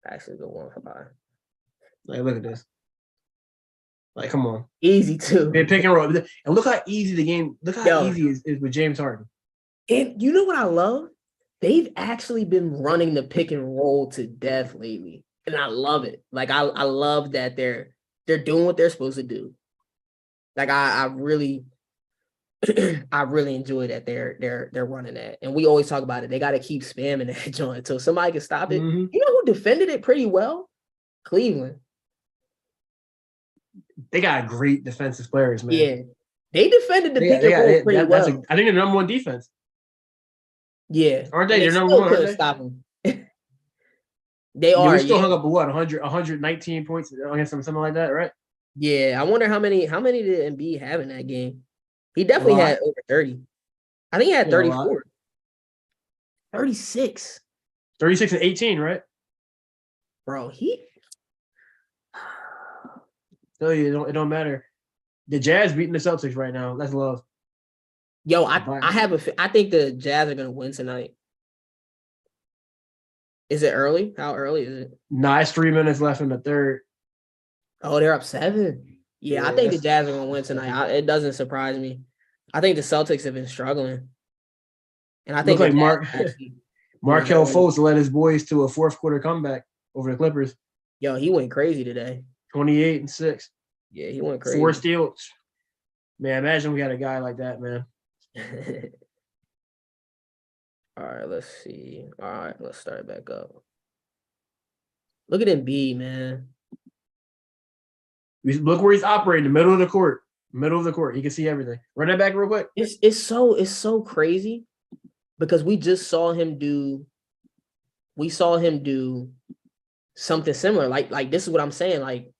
Actually, go 1.5. Like, look at this. Like, come on. Easy too. They pick and roll. And look how easy the game. Look how easy it is with James Harden. And you know what I love? They've actually been running the pick and roll to death lately, and I love it. Like I love that they're doing what they're supposed to do. Like I really enjoy that they're running that, and we always talk about it. They got to keep spamming that joint until somebody can stop it. Mm-hmm. You know who defended it pretty well? Cleveland. They got great defensive players, man. Yeah, they defended the pick and roll pretty well. I think they're number one defense. Yeah, aren't they? They're number one. Couldn't stop them. They are. We still hung up with 119 points against them, something like that, right? Yeah, I wonder how many did Embiid have in that game? He definitely had over 30. I think he had 34. 36. 36 and 18, right? Bro, Tell you, it don't matter. The Jazz beating the Celtics right now. That's love. Yo, I think the Jazz are gonna win tonight. Is it early? How early is it? Nah, it's 3 minutes left in the third. Oh, they're up 7. Yeah, I think the Jazz are gonna win tonight. It doesn't surprise me. I think the Celtics have been struggling, and I think like Markelle Fultz led his boys to a fourth quarter comeback over the Clippers. Yo, he went crazy today. 28 and 6. Yeah, he went crazy. 4 steals. Man, imagine we had a guy like that, man. All right, let's see. All right, let's start back up. Look at Embiid, man. Look where he's operating, the middle of the court. He can see everything. Run that back real quick. It's so crazy because we just saw him do something similar. Like this is what I'm saying. Like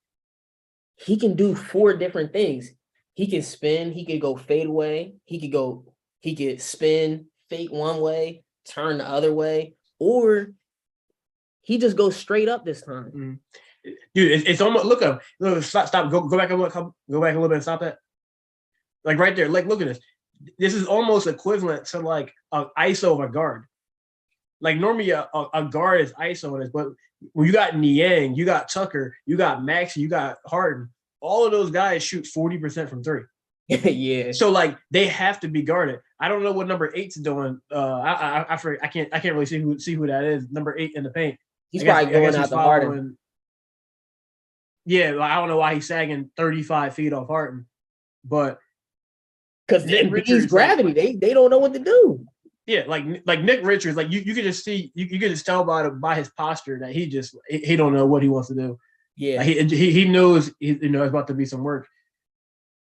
he can do 4 different things. He can spin, he could go fade away, he could spin, fake one way, turn the other way, or he just goes straight up this time. Mm-hmm. Dude, it's almost look up. Look, stop. Go back a little. Go back a little bit and stop that. Like right there. Like look at this. This is almost equivalent to like an ISO of a guard. like normally a guard is ISO on this, but when you got Niang, you got Tucker, you got Maxey, you got Harden, all of those guys shoot 40% from three. Yeah. So like they have to be guarded. I don't know what number 8's doing. I can't really see who that is. Number 8 in the paint. He's probably going out the Harden. Yeah, I don't know why he's sagging 35 feet off Harden, but because Embiid's gravity, they don't know what to do. Yeah, like Nick Richards, like you can just see, you can just tell by his posture that he don't know what he wants to do. Yeah, like he knows it's about to be some work,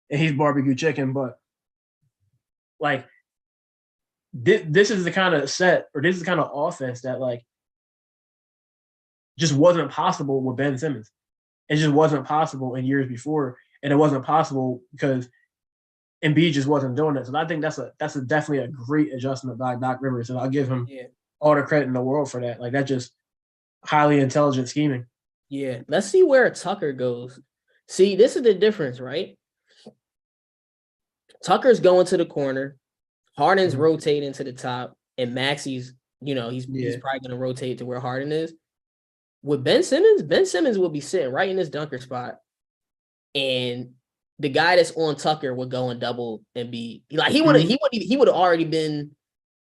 and he's barbecue chicken. But like this is the kind of set, or this is the kind of offense that like just wasn't possible with Ben Simmons. It just wasn't possible in years before, and it wasn't possible because Embiid just wasn't doing it. So I think that's definitely a great adjustment by Doc Rivers, and I'll give him all the credit in the world for that. Like that's just highly intelligent scheming. Yeah, let's see where Tucker goes. See, this is the difference, right? Tucker's going to the corner, Harden's rotating to the top, and Maxey's, he's probably going to rotate to where Harden is. With Ben Simmons will be sitting right in this dunker spot, and the guy that's on Tucker would go and double and be like he would have already been.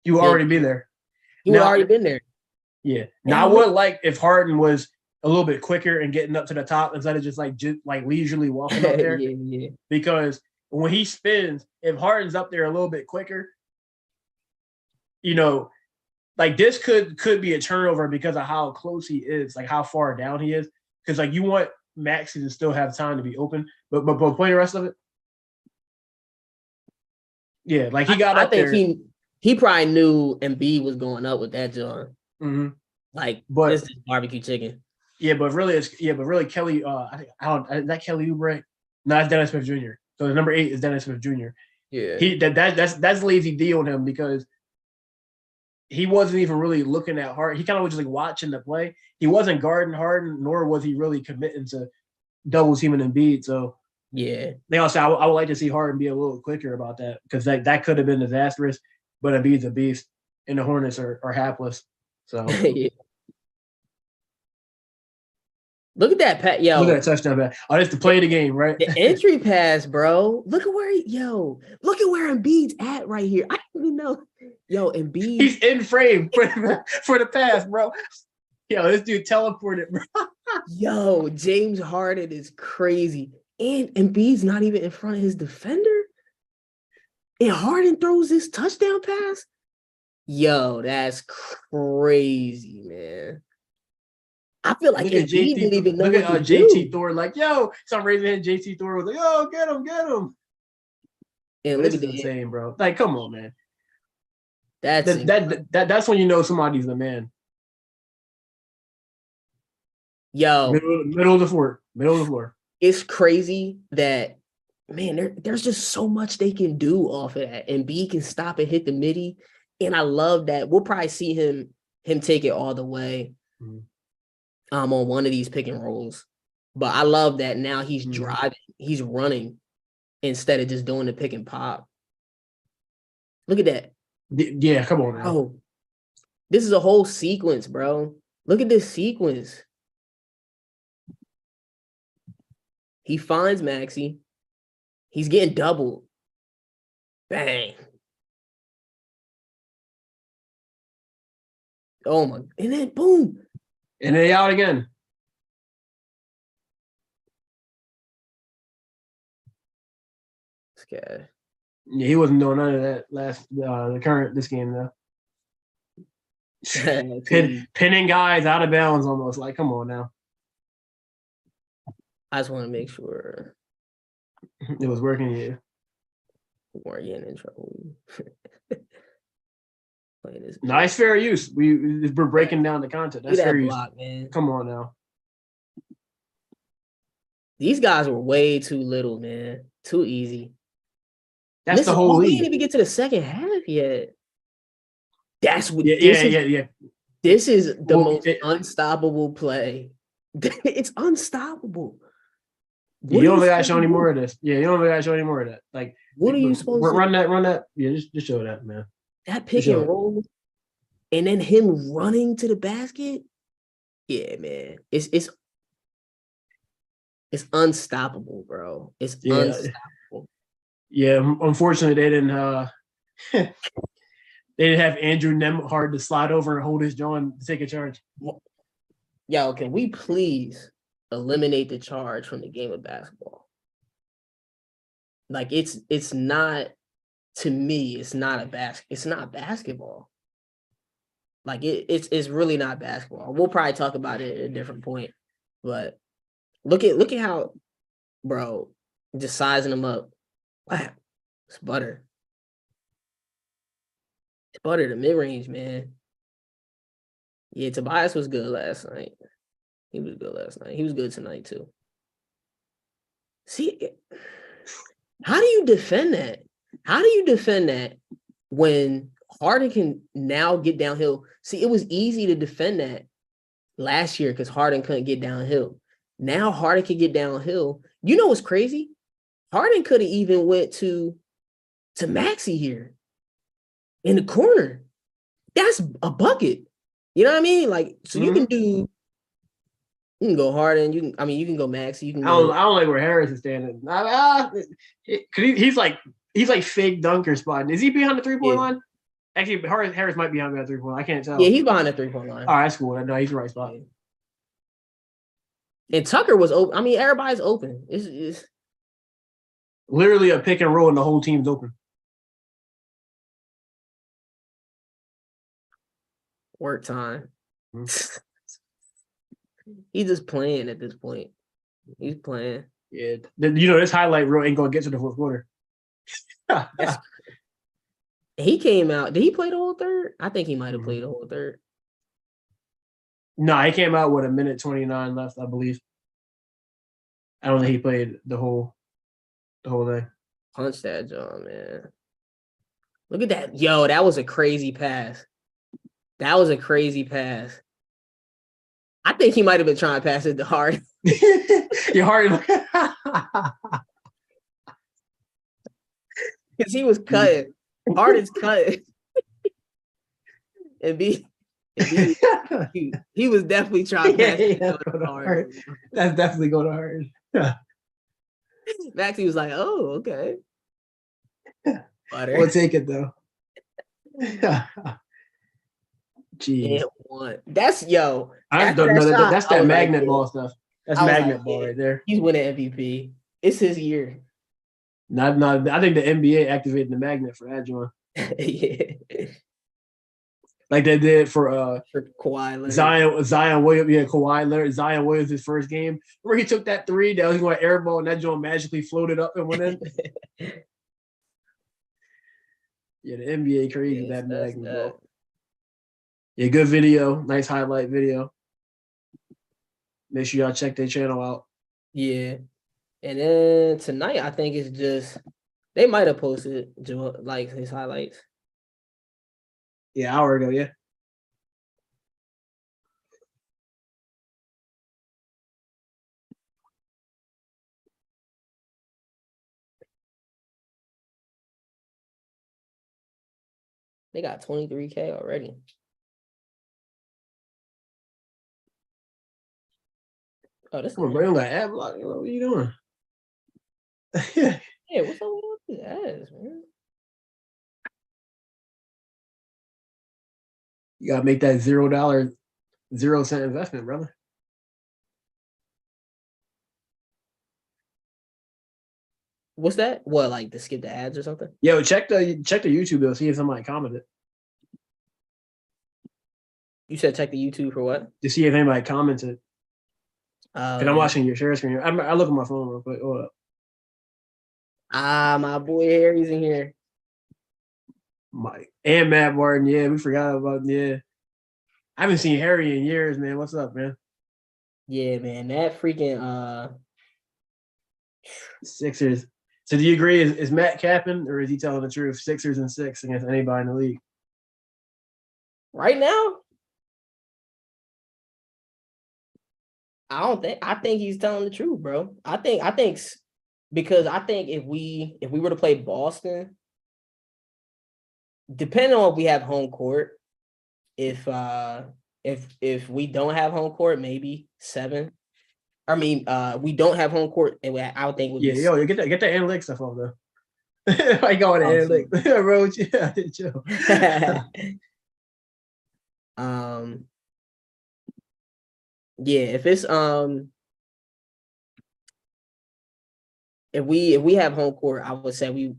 You would already be there. He would have already been there. Yeah. Now I would like if Harden was a little bit quicker and getting up to the top instead of just leisurely walking up there. Yeah. Because when he spins, if Harden's up there a little bit quicker, like this could be a turnover because of how close he is, like how far down he is. Because like you want Maxey to still have time to be open, but play the rest of it. Yeah, like he got up there. I think he probably knew Embiid was going up with that John. Mm-hmm. Like, but this is barbecue chicken. Yeah, but really Kelly. Is that Kelly Oubre? No, that's Dennis Smith Jr. So the number 8 is Dennis Smith Jr. Yeah, that's lazy D on him because he wasn't even really looking at Harden. He kind of was just like watching the play. He wasn't guarding Harden, nor was he really committing to double teaming Embiid. So yeah, they also I would like to see Harden be a little quicker about that because that could have been disastrous. But Embiid's a beast, and the Hornets are hapless. So yeah. Look at that pass, yo. Look at that touchdown pass. Oh, that's the play of the game, right? The entry pass, bro. Look at where look at where Embiid's at right here. I don't even know. Yo, Embiid. He's in frame for the pass, bro. Yo, this dude teleported, bro. Yo, James Harden is crazy. And Embiid's not even in front of his defender. And Harden throws this touchdown pass. Yo, that's crazy, man. I feel like Embiid didn't even know. Look at JT Thor, like, yo, some raising hand. JT Thor was like, yo, get him. And look at the insane, bro. Like, come on, man. That's when you know somebody's the man. Yo, middle of the floor. It's crazy that, man, there's just so much they can do off of that. And B can stop and hit the midi. And I love that. We'll probably see him take it all the way on one of these pick and rolls. But I love that now he's driving, he's running instead of just doing the pick and pop. Look at that. Yeah, come on now. Oh, this is a whole sequence, bro. Look at this sequence. He finds Maxey. He's getting doubled. Bang. Oh my, and then boom. And they out again. This guy. Yeah, he wasn't doing none of that this game though. Pinning guys out of bounds almost. Like, come on now. I just want to make sure it was working. Yeah, we weren't getting in trouble. Nice fair use. We're breaking down the content. That's fair use. Block, man. Come on now. These guys were way too little, man. Too easy. That's the whole league. We didn't even get to the second half yet. That's what. Yeah. This is the most unstoppable play. It's unstoppable. You don't gotta show any more of this. Yeah, you don't gotta show any more of that. Like, what are you supposed to run that? Yeah, just show that, man. That pick and roll. and then him running to the basket. Yeah, man. It's unstoppable, bro. It's unstoppable. Yeah, unfortunately they didn't they didn't have Andrew Nemhard to slide over and hold his jaw and take a charge. Yo, can we please eliminate the charge from the game of basketball? Like it's not, to me, it's not basketball. Like it's really not basketball. We'll probably talk about it at a different point. But look at how, bro, just sizing them up. Wow. It's butter. It's butter, the mid-range, man. Yeah, Tobias was good last night. He was good last night. He was good tonight, too. See, how do you defend that? How do you defend that when Harden can now get downhill? See, it was easy to defend that last year because Harden couldn't get downhill. Now Harden can get downhill. You know what's crazy? Harden could have even went to Maxey here in the corner. That's a bucket. You know what I mean? Like, so you can go Harden. You can go Maxey. You can. I don't like where Harris is standing. Cause he's like fake dunker spotting. Is he behind the 3-point line? Actually, Harris might be behind that 3-point line. I can't tell. Yeah, he's behind the 3-point line. All right, that's cool. No, he's the right spot. And Tucker was open. I mean, everybody's open. It's literally a pick and roll, and the whole team's open. Work time. He's just playing at this point. He's playing. Yeah, this highlight reel ain't gonna get to the fourth quarter. He came out. Did he play the whole third? I think he might have played the whole third. No, he came out with 1:29 left, I believe. I don't think he played the whole thing. Punch that, John, man. Look at that. Yo, that was a crazy pass. That was a crazy pass. I think he might have been trying to pass it to Harden. Your Harden. Because he was cutting. Harden's cutting. And he was definitely trying to pass it to Harden. That's definitely going to Harden. Maxey was like, oh, okay. Butter. We'll take it, though. Jeez. That's that's that magnet ball stuff. That's magnet ball right there. He's winning MVP. It's his year. I think the NBA activated the magnet for that joint. Yeah. Like they did for Kawhi Leonard. Zion Williams, Kawhi Leonard. Zion Williams, his first game, where he took that 3 that was going to airball, and that joint magically floated up and went in. Yeah, the NBA crazy that magnet ball. Yeah, good video. Nice highlight video. Make sure y'all check their channel out. Yeah. And then tonight, I think it's just, they might have posted like his highlights. Yeah, hour ago, yeah. They got 23K already. Oh, this one. Bro, got ad block. What are you doing? Yeah, what's up with these ads, man? You gotta make that $0, 0-cent investment, brother. What's that? What, like to skip the ads or something? Yo, check the YouTube though. See if somebody commented. You said check the YouTube for what? To see if anybody commented. And I'm watching your share screen. I look at my phone real quick. Hold up. My boy Harry's in here. Mike and Matt Martin. Yeah, we forgot about I haven't seen Harry in years, man. What's up, man? Yeah, man. That freaking Sixers. So do you agree? Is Matt capping or is he telling the truth? Sixers and 6 against anybody in the league. Right now? I think he's telling the truth, bro. I think because I think if we were to play Boston, depending on if we have home court, if we don't have home court, maybe 7. I mean, we don't have home court, and I would think would Yeah, be yo, you get the analytics stuff off though. I go on the analytics, bro. Yeah, chill. Yeah, if it's if we have home court, I would say we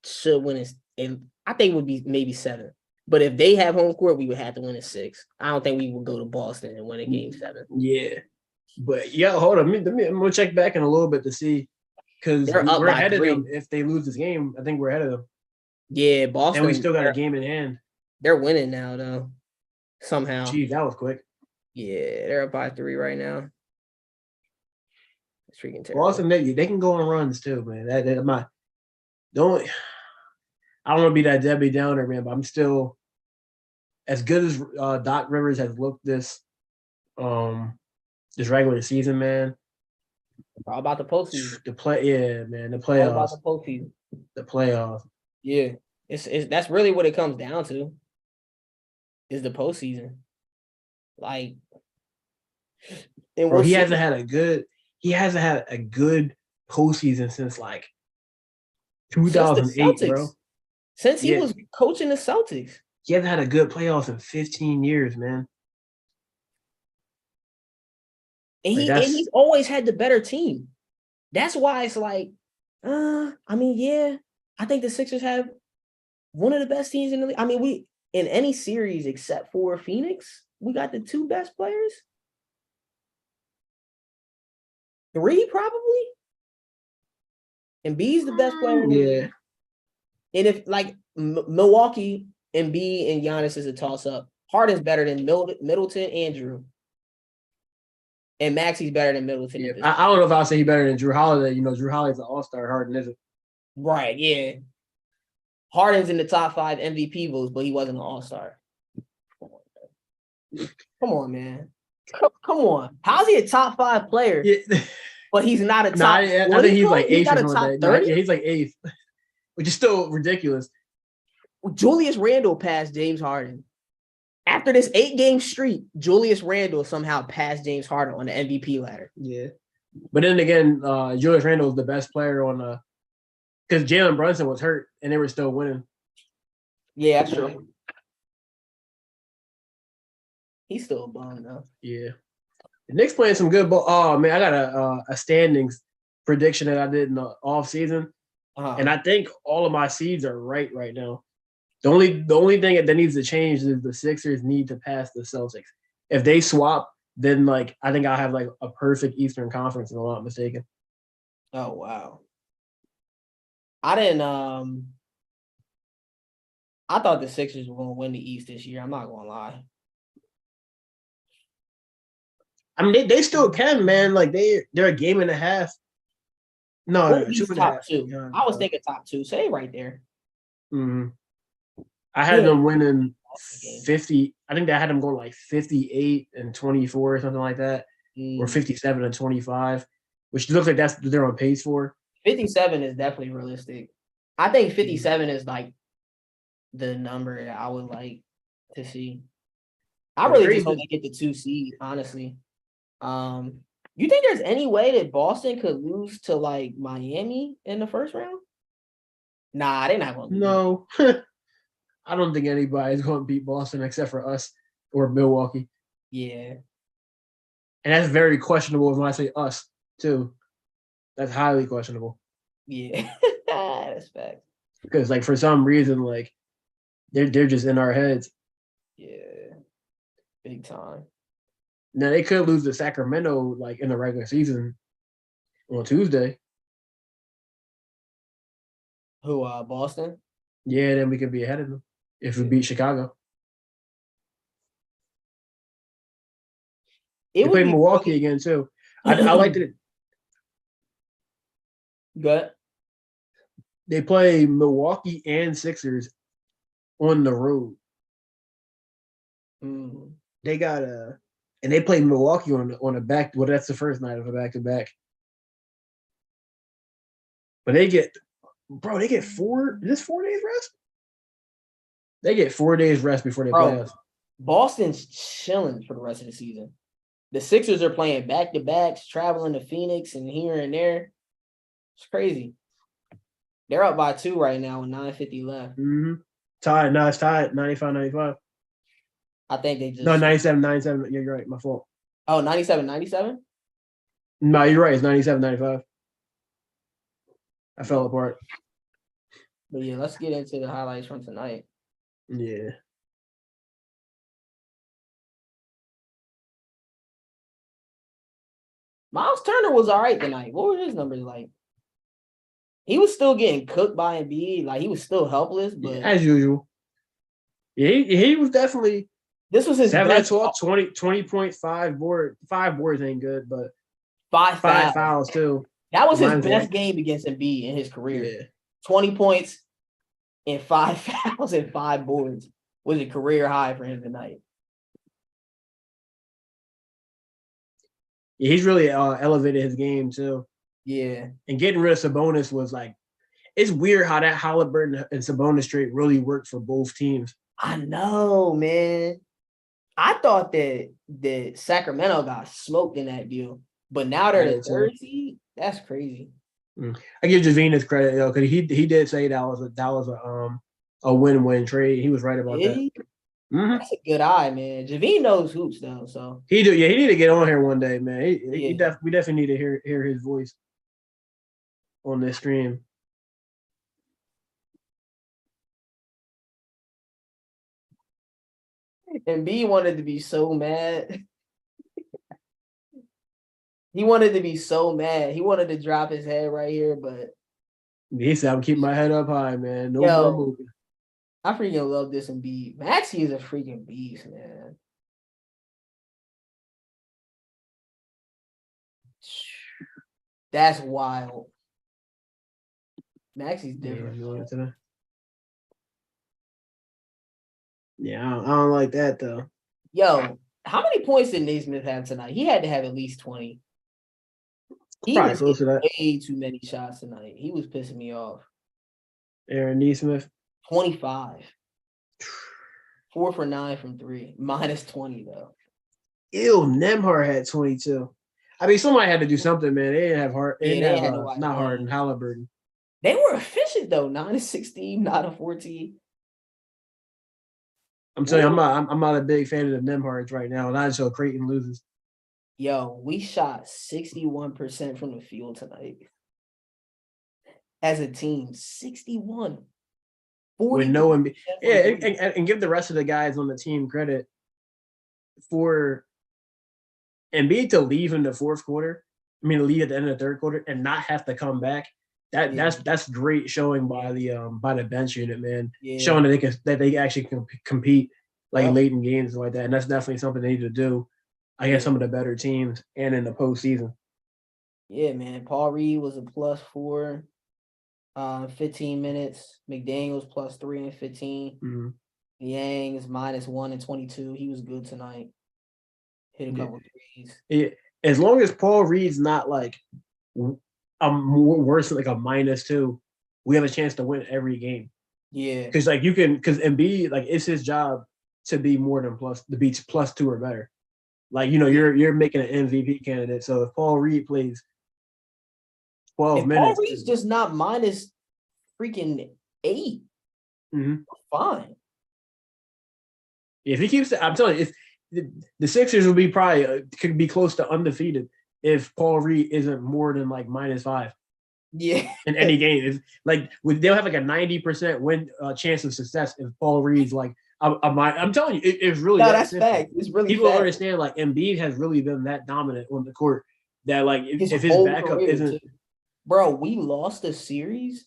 should win it, and I think it would be maybe 7. But if they have home court, we would have to win it 6. I don't think we would go to Boston and win a game 7. Yeah, but yeah, hold on. I'm gonna check back in a little bit to see because we're ahead of them. If they lose this game, I think we're ahead of them. Yeah, Boston. And we still got a game in hand. They're winning now, though. Somehow. Geez, that was quick. Yeah, they're up by 3 right now. It's freaking terrible. Boston, they can go on runs too, man. I'm not. Don't. I don't want to be that Debbie Downer, man, but I'm still as good as Doc Rivers has looked this regular season, man. All about the postseason. The playoffs. All about the postseason. The playoffs. Yeah, it's that's really what it comes down to. Is the postseason. Like, and bro, he hasn't had a good postseason since like 2008, bro. Since he was coaching the Celtics. He hasn't had a good playoffs in 15 years, man. And he's always had the better team. That's why it's like, I mean, yeah, I think the Sixers have one of the best teams in the league. I mean, we in any series except for Phoenix, we got the 2 best players. 3 probably. Embiid's the best player in the league. And if like Milwaukee, Embiid and Giannis is a toss-up, Harden's better than Middleton and Drew. And Maxey's better than Middleton. Yeah, I don't know if I'll say he's better than Drew Holiday. You know, Drew Holiday's an all-star. Harden isn't. Right, yeah. Harden's in the top 5 MVP votes, but he wasn't an all-star. Come on, man. Come on. How's he a top 5 player? Yeah. But he's not a top. I think he's like 8th or something. Yeah, he's like 8th, which is still ridiculous. Julius Randle passed James Harden. After this 8-game streak, Julius Randle somehow passed James Harden on the MVP ladder. Yeah. But then again, Julius Randle is the best player on because Jalen Brunson was hurt and they were still winning. Yeah, that's true. He's still a bum though. Yeah. The Knicks playing some good ball. Oh man, I got a standings prediction that I did in the off season, and I think all of my seeds are right now. The only thing that needs to change is the Sixers need to pass the Celtics. If they swap, then like I think I'll have like a perfect Eastern Conference, if I'm not mistaken. Oh wow. I didn't I thought the Sixers were gonna win the East this year. I'm not gonna lie. I mean, they still can, man. Like they're a game and a half. No, 2.5. I was thinking top 2. So they right there. Mm-hmm. I had them winning 50. I think I had them going like 58 and 24 or something like that, or 57 and 25, which looks like that's what they're on pace for. 57 is definitely realistic. I think 57 is like the number that I would like to see. I really just hope they get the 2 seed, honestly. You think there's any way that Boston could lose to like Miami in the first round? Nah, they're not gonna lose. No. I don't think anybody's going to beat Boston except for us or Milwaukee. Yeah. And that's very questionable when I say us, too. That's highly questionable. Yeah. That's fact. Because, like, for some reason, like, they're just in our heads. Yeah. Big time. Now, they could lose to Sacramento, like, in the regular season on Tuesday. Who, Boston? Yeah, then we could be ahead of them if we beat Chicago. They play Milwaukee again, too. I liked it. Good. They play Milwaukee and Sixers on the road. They got and they play Milwaukee on a back. Well, that's the first night of a back-to-back. But they get 4 days rest? They get 4 days rest before they play us. Boston's chilling for the rest of the season. The Sixers are playing back-to-backs, traveling to Phoenix and here and there. It's crazy. They're up by 2 right now with 9:50 left. Mm-hmm. Tied. No, it's tied. 95-95. I think they just... No, 97-97. Yeah, you're right. My fault. Oh, 97-97? No, you're right. It's 97-95. I fell apart. But yeah, let's get into the highlights from tonight. Yeah. Miles Turner was all right tonight. What were his numbers like? He was still getting cooked by Embiid. Like, he was still helpless, but... As usual. Yeah, he was definitely... This was his 7 best... 12, 20.5 board. 5 boards ain't good, but 5 fouls too. That was his Mine's best like- game against Embiid in his career. Yeah. 20 points and 5 fouls and 5 boards was a career high for him tonight. Yeah, he's really elevated his game too. Yeah. And getting rid of Sabonis was like, it's weird how that Halliburton and Sabonis trade really worked for both teams. I know, man. I thought that Sacramento got smoked in that deal, but now they're the third seed. That's crazy. I give Javine his credit though, because he did say that was a win-win trade. He was right about that. Mm-hmm. That's a good eye, man. Javine knows hoops though, so He need to get on here one day, man. We Yeah. definitely need to hear his voice on this stream. And B wanted to be so mad. He wanted to be so mad. He wanted to drop his head right here, but He said, "I'm keeping my head up high, man. No Yo. more moving." I freaking love this Embiid. Maxey is a freaking beast, man. That's wild. Maxey's different. Yeah, I don't like that though. Yo, how many points did Naismith have tonight? He had to have at least 20. He Probably was close to getting that. way too many shots tonight. He was pissing me off. Aaron Neesmith. 25. 4 for 9 from 3. Minus 20, though. Ew, Nemhard had 22. I mean, somebody had to do something, man. They didn't have Hart. They Yeah, didn't they have had nobody not playing. Harden, Halliburton. They were efficient, though. 9 of 16, 9 of 14. I'm telling you, I'm not a big fan of the Nemhards right now. Not until Creighton loses. Yo, we shot 61% from the field tonight. As a team, 61. With no Embiid. Yeah, Embiid. and give the rest of the guys on the team credit for Embiid to leave in the fourth quarter. I mean, to leave at the end of the third quarter and not have to come back. That's great showing by the bench unit, man. Yeah. Showing that they actually can compete late in games like that, and that's definitely something they need to do against some of the better teams and in the postseason. Yeah, man. Paul Reed was a +4, 15 minutes. McDaniels +3 and 15. Mm-hmm. Yang is -1 and 22. He was good tonight. Hit a couple threes. As long as Paul Reed's not like worse than like a -2, we have a chance to win every game. Yeah, because Embiid, like, it's his job to be more than to be +2 or better. Like, you're making an MVP candidate. So if Paul Reed plays 12 minutes, Paul Reed's just not minus freaking 8. Mm-hmm. Fine. If he keeps, I'm telling you, if the Sixers will be probably could be close to undefeated if Paul Reed isn't more than like -5. Yeah. In any game, if like they'll have like a 90% win chance of success if Paul Reed's like. I'm telling you, it's really that's fact. It's really people fact. don't understand. Like, Embiid has really been that dominant on the court that like if his whole backup career, isn't. too. Bro, we lost a series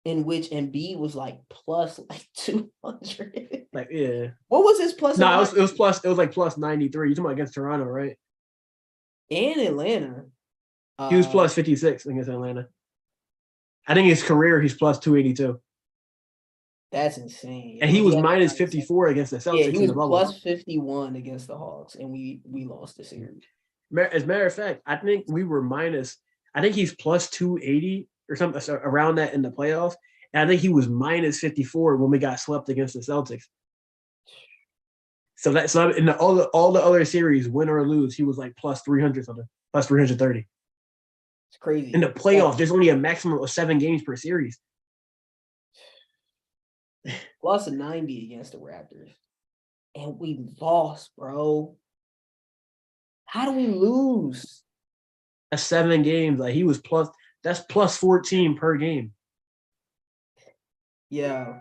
in which Embiid was like plus like 200. Like, yeah. What was his plus? No, it was like plus 93. You're talking about against Toronto, right? And Atlanta. He was plus 56 against Atlanta. I think his career he's plus 282. That's insane. And he was minus 54 against the Celtics. Yeah, he was in the bubble. plus 51 against the Hawks, and we lost the series. As a matter of fact, I think we were minus. I think he's plus 280 or something around that in the playoffs. And I think he was minus 54 when we got swept against the Celtics. So in all the other series, win or lose, he was like plus 300 something, plus 330. It's crazy. In the playoffs, there's only a maximum of 7 games per series. Plus 90 against the Raptors. And we lost, bro. How do we lose? That's 7 games. Like he was plus. That's plus 14 per game, Yeah.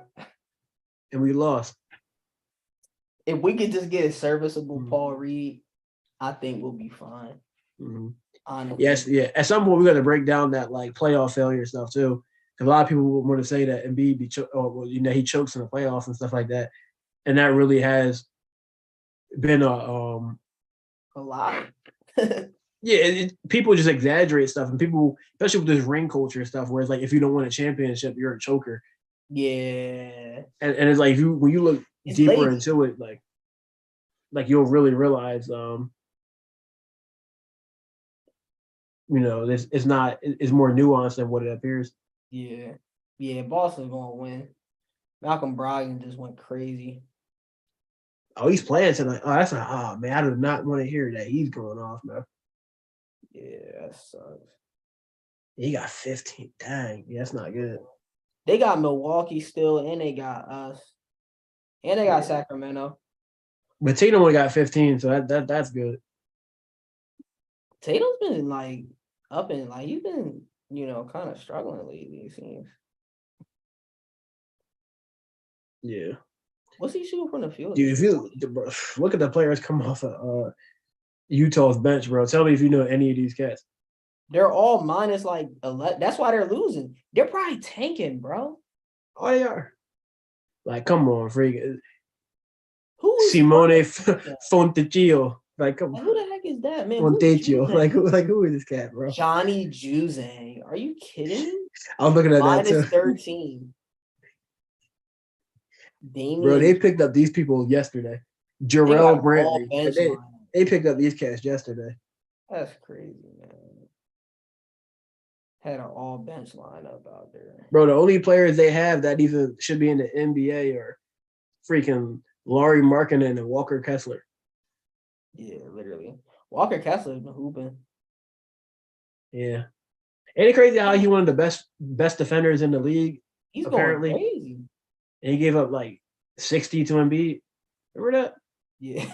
and we lost. If we could just get a serviceable Mhm. Paul Reed, I think we'll be fine. Mm-hmm. Honestly. Yes, yeah. At some point, we got to break down that like playoff failure stuff too, because a lot of people want to say that Embiid he chokes in the playoffs and stuff like that, and that really has been a lot. Yeah, people just exaggerate stuff, and people, especially with this ring culture and stuff, where it's like if you don't win a championship, you're a choker. Yeah. And it's like when you look It's deeper lazy. into it, like you'll really realize, it's more nuanced than what it appears. Yeah. Yeah, Boston's gonna win. Malcolm Brogdon just went crazy. Oh, he's playing tonight. Oh, man, I do not want to hear that he's going off, man. Yeah, that sucks. He got 15. Dang, yeah, that's not good. They got Milwaukee still, and they got us. And they got Sacramento. But Tatum only got 15, so that's good. Tatum's been like up and like he's been, kind of struggling lately, it seems. Yeah. What's he shooting from the field? Dude, if you look at the players come off of Utah's bench, bro. Tell me if you know any of these cats. They're all minus like 11. That's why they're losing. They're probably tanking, bro. Oh, they are. Like, come on, freak. Who is Simone Fontecchio. Like, come on. Who the heck is that, man? Fontecchio. Who is this cat, bro? Johnny Juzang. Are you kidding me? I was looking at that too. Minus 13. Damian. Bro, they picked up these people yesterday. Jarrell Brantley. They picked up these cats yesterday. That's crazy, man. Had an all bench lineup out there. Bro, the only players they have that even should be in the NBA are freaking Laurie Markkinen and Walker Kessler. Yeah, literally. Walker Kessler's been hooping. Yeah. Ain't it crazy how he one of the best defenders in the league? He's apparently going crazy. And he gave up like 60 to Embiid. Remember that? Yeah.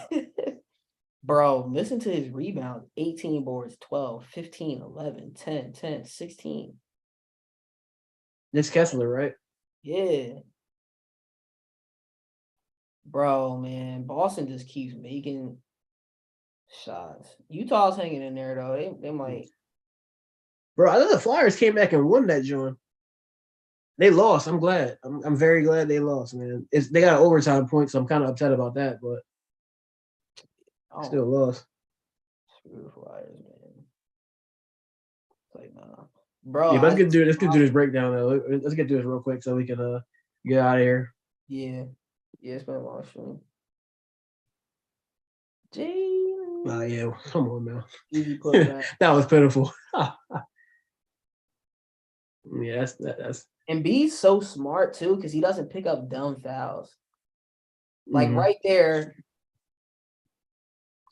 Bro, listen to his rebounds. 18 boards, 12, 15, 11, 10, 10, 16. This Kessler, right? Yeah. Bro, man, Boston just keeps making shots. Utah's hanging in there, though. They might. Bro, I thought the Flyers came back and won that joint. They lost. I'm glad. I'm very glad they lost, man. They got an overtime point, so I'm kind of upset about that, but still lost. Screw the Flyers, man. It's like, nah. Bro, yeah, let's get through this breakdown though. Let's get through this real quick so we can get out of here. Yeah. Yeah, it's been a long stream. Yeah, come on, man. Easy putback. That was pitiful. Yeah, that's. Embiid's so smart too because he doesn't pick up dumb fouls. Like right there,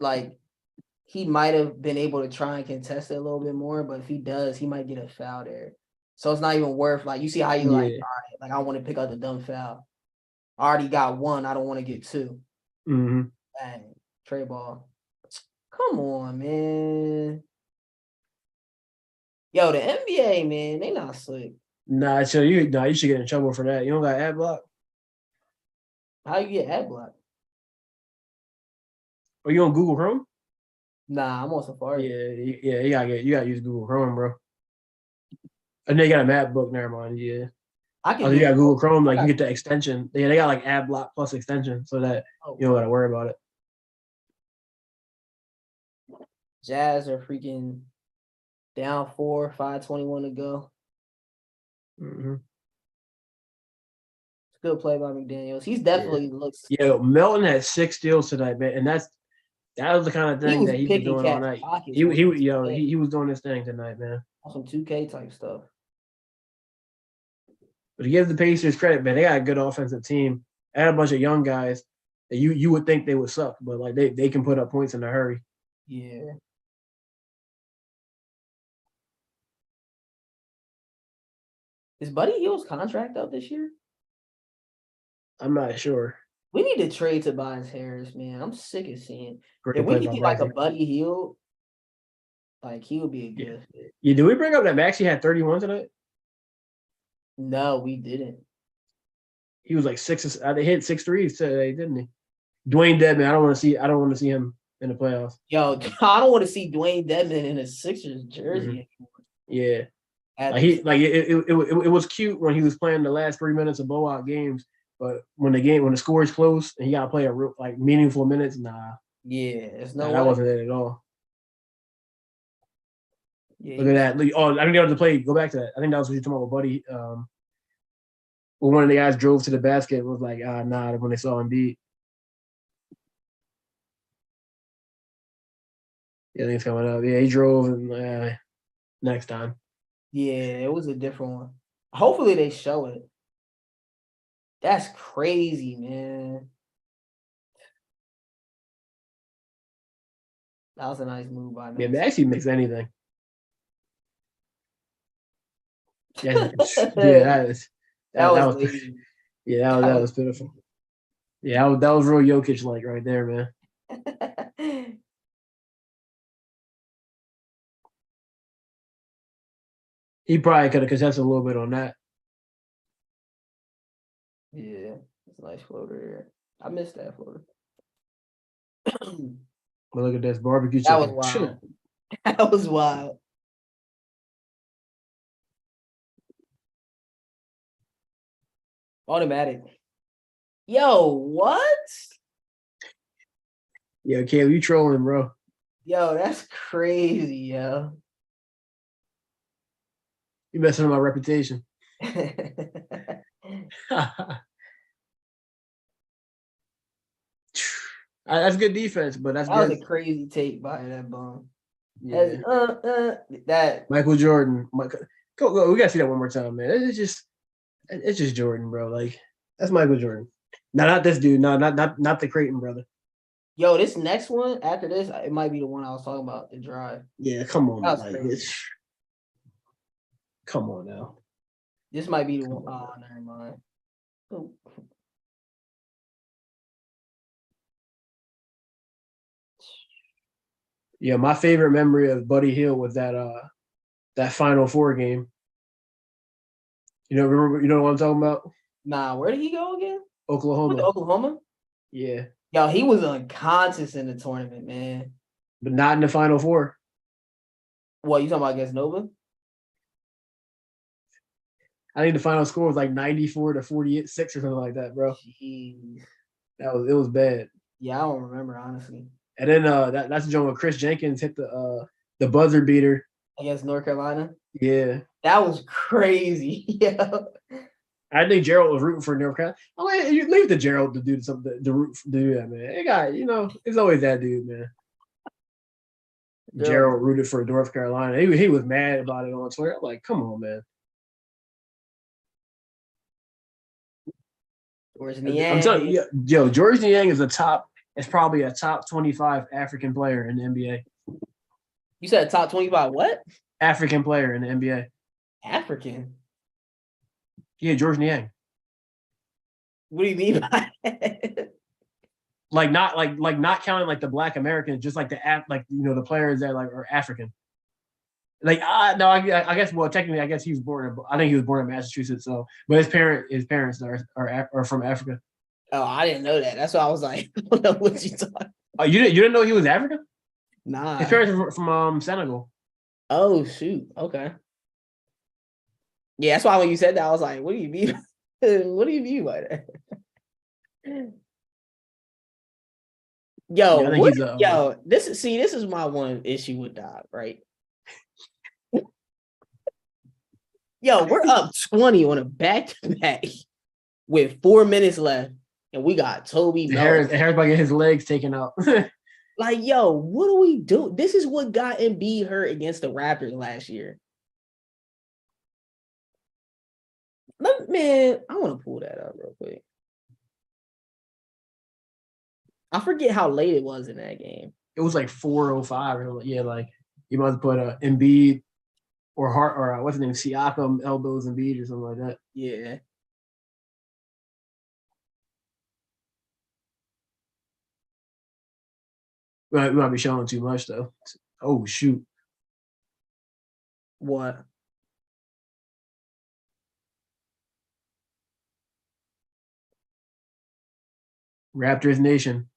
like he might have been able to try and contest it a little bit more, but if he does, he might get a foul there. So it's not even worth like you see how you like, all right, like I want to pick up the dumb foul. I already got one. I don't want to get two. Bang, tray ball. Come on, man. Yo, the NBA, man, they not slick. Nah, so you should get in trouble for that. You don't got ad block? How you get ad block? Are you on Google Chrome? Nah, I'm on Safari. Yeah, you gotta use Google Chrome, bro. And they got a map book, never mind. Yeah. You got Google Chrome, like you get the extension. Yeah, they got like ad block plus extension so that you don't gotta worry about it. Jazz are freaking down 4, 5:21 to go. It's a good play by McDaniels. He's definitely looks. Yeah, Melton had 6 steals tonight, man, and that was the kind of thing that he's been doing all night. He was doing this thing tonight, man. Some 2K type stuff. But to give the Pacers credit, man, they got a good offensive team. They had a bunch of young guys. You would think they would suck, but like they can put up points in a hurry. Yeah. Is Buddy Hield's contract up this year? I'm not sure. We need to trade Tobias Harris, man. I'm sick of seeing. Great If we play could by get like a Maxey. Buddy Hield, like he would be a good fit. Yeah, did we bring up that Maxey had 31 tonight? No, we didn't. He was like they hit 6 threes today, didn't he? Dwayne Dedman, I don't want to see him in the playoffs. Yo, I don't want to see Dwayne Dedman in a Sixers jersey anymore. Yeah. At It was cute when he was playing the last 3 minutes of blowout games, but when the score is close and he got to play a real like meaningful minutes, nah. Yeah, it's no that way. wasn't it at all. Yeah, Look at that. Oh, I think that was the play. Go back to that. I think that was what you're talking about, buddy. When one of the guys drove to the basket, was like, nah, when they saw Embiid. Yeah, I think it's coming up. Yeah, he drove, and next time. Yeah, it was a different one. Hopefully they show it. That's crazy, man. That was a nice move by me. Yeah, Maxey makes anything. Yeah, that was lazy. Yeah, that was pitiful. Yeah, that was real Jokic like right there, man. He probably could have contested a little bit on that. Yeah, it's a nice floater here. I missed that floater. But look at this barbecue That chicken. was wild. That was wild. Automatic. Yo, what? Yeah, Caleb, you trolling, bro. Yo, that's crazy, yo. You messing up my reputation. That's good defense, but that was a crazy take by that bum. Yeah. That Michael Jordan. Go. We gotta see that one more time, man. It's just Jordan, bro. Like that's Michael Jordan. No, not this dude. No, not the Creighton brother. Yo, this next one after this, it might be the one I was talking about. The drive. Yeah, come on, like come on now. This might be the one. Oh, never mind. Oh. Yeah, my favorite memory of Buddy Hield was that Final Four game. You know what I'm talking about? Nah, where did he go again? Oklahoma. Oklahoma? Yeah. Yo, he was unconscious in the tournament, man. But not in the Final Four. What, you talking about against Nova? I think the final score was like 94-46 or something like that, bro. Jeez. It was bad. Yeah, I don't remember, honestly. And then that's the joint where Chris Jenkins hit the buzzer beater against North Carolina. Yeah, that was crazy. Yeah, I think Gerald was rooting for North Carolina. Oh, you leave the Gerald to do something to do that, man. Hey, guy, it's always that dude, man. Gerald rooted for North Carolina. He was mad about it on Twitter. I'm like, come on, man. George Niang. I'm telling you, yo, George Niang is probably a top 25 African player in the NBA. You said top 25 what? African player in the NBA. African? Yeah, George Niang. What do you mean by that? Like not counting like the Black Americans, just like the players that like are African. Like no, I guess technically I guess he was born. I think he was born in Massachusetts. So, but his parents are from Africa. Oh, I didn't know that. That's why I was like, I don't know what you talking. Oh, you didn't know he was African? Nah, his parents are from Senegal. Oh shoot, okay. Yeah, that's why when you said that, I was like, what do you mean? What do you mean by that? Yo, this is my one issue with Doc, right? Yo, we're up 20 on a back-to-back with 4 minutes left, and we got Toby Harris about to get his legs taken out. Like, yo, what do we do? This is what got Embiid hurt against the Raptors last year. Man, I want to pull that up real quick. I forget how late it was in that game. It was like 4:05 or yeah, like you must put Embiid or Hart or what's his name, Siakam elbows Embiid or something like that. Yeah. We might be showing too much though. Oh shoot. What? Raptors Nation.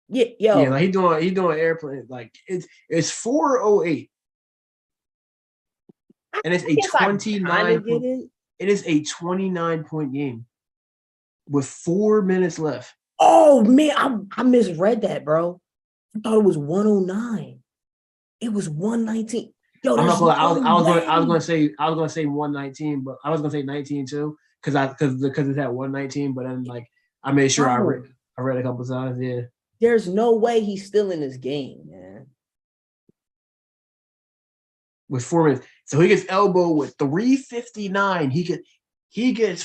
Yeah, yo. Yeah, like he doing airplane. Like it's 4:08. And it's a guess I 29 get it. it is a 29-point game with 4 minutes left. Oh man, I misread that, bro. I thought it was 109. It was 119. Yo, I'm not gonna. I was way. gonna say 119, but I was gonna say 19 too, because it's at 119. But then like I made sure I read a couple times. Yeah, There's no way he's still in this game, man. with 4 minutes, so he gets elbow with 3:59. He gets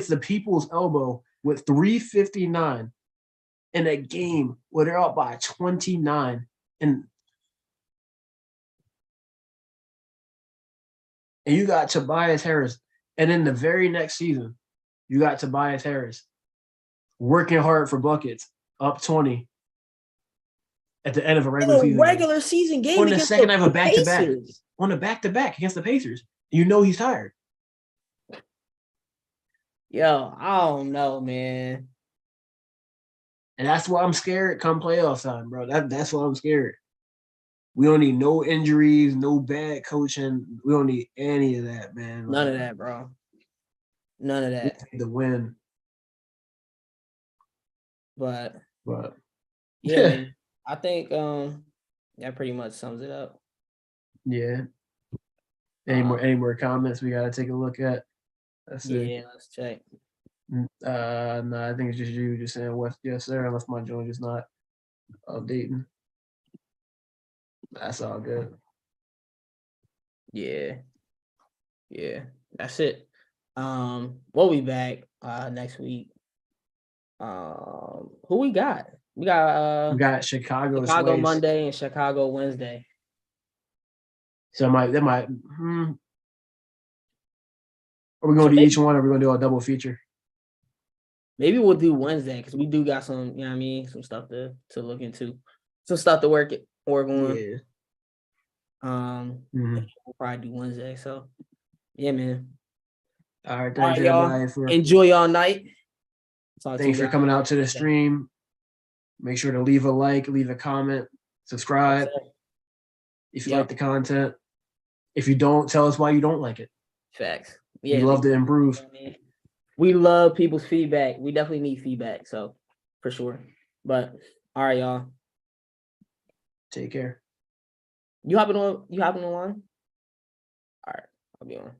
the people's elbow with 3:59 in a game where they're up by 29 and you got Tobias Harris. And then the very next season, you got Tobias Harris working hard for buckets, up 20 at the end of a regular season game on the against second half of back-to-back. Pacers. On a back-to-back against the Pacers. You know he's tired. Yo, I don't know, man. And that's why I'm scared come playoff time, bro. That's why I'm scared. We don't need no injuries, no bad coaching. We don't need any of that, man. None of that, bro. None of that. The win. But yeah, man, I think that pretty much sums it up. Yeah. Any more comments we gotta take a look at? Let's see. Yeah, let's check. No, I think it's just you just saying what yes, sir, unless my joint is not updating. That's all good. Yeah. That's it. We'll be back next week. Who we got? We got Chicago Monday and Chicago Wednesday. So that might are we gonna do each one or are we gonna do a double feature? Maybe we'll do Wednesday because we do got some, you know what I mean, some stuff to look into. Some stuff to work on. Yeah. We'll probably do Wednesday. So yeah, man. All right, thanks everybody for enjoy y'all night. Thanks for coming out to the stream. Make sure to leave a like, leave a comment, subscribe if you like the content. If you don't, tell us why you don't like it. Facts. Yeah, we love to improve. We love people's feedback. We definitely need feedback, so for sure. But all right, y'all. Take care. You hopping on the line? All right, I'll be on.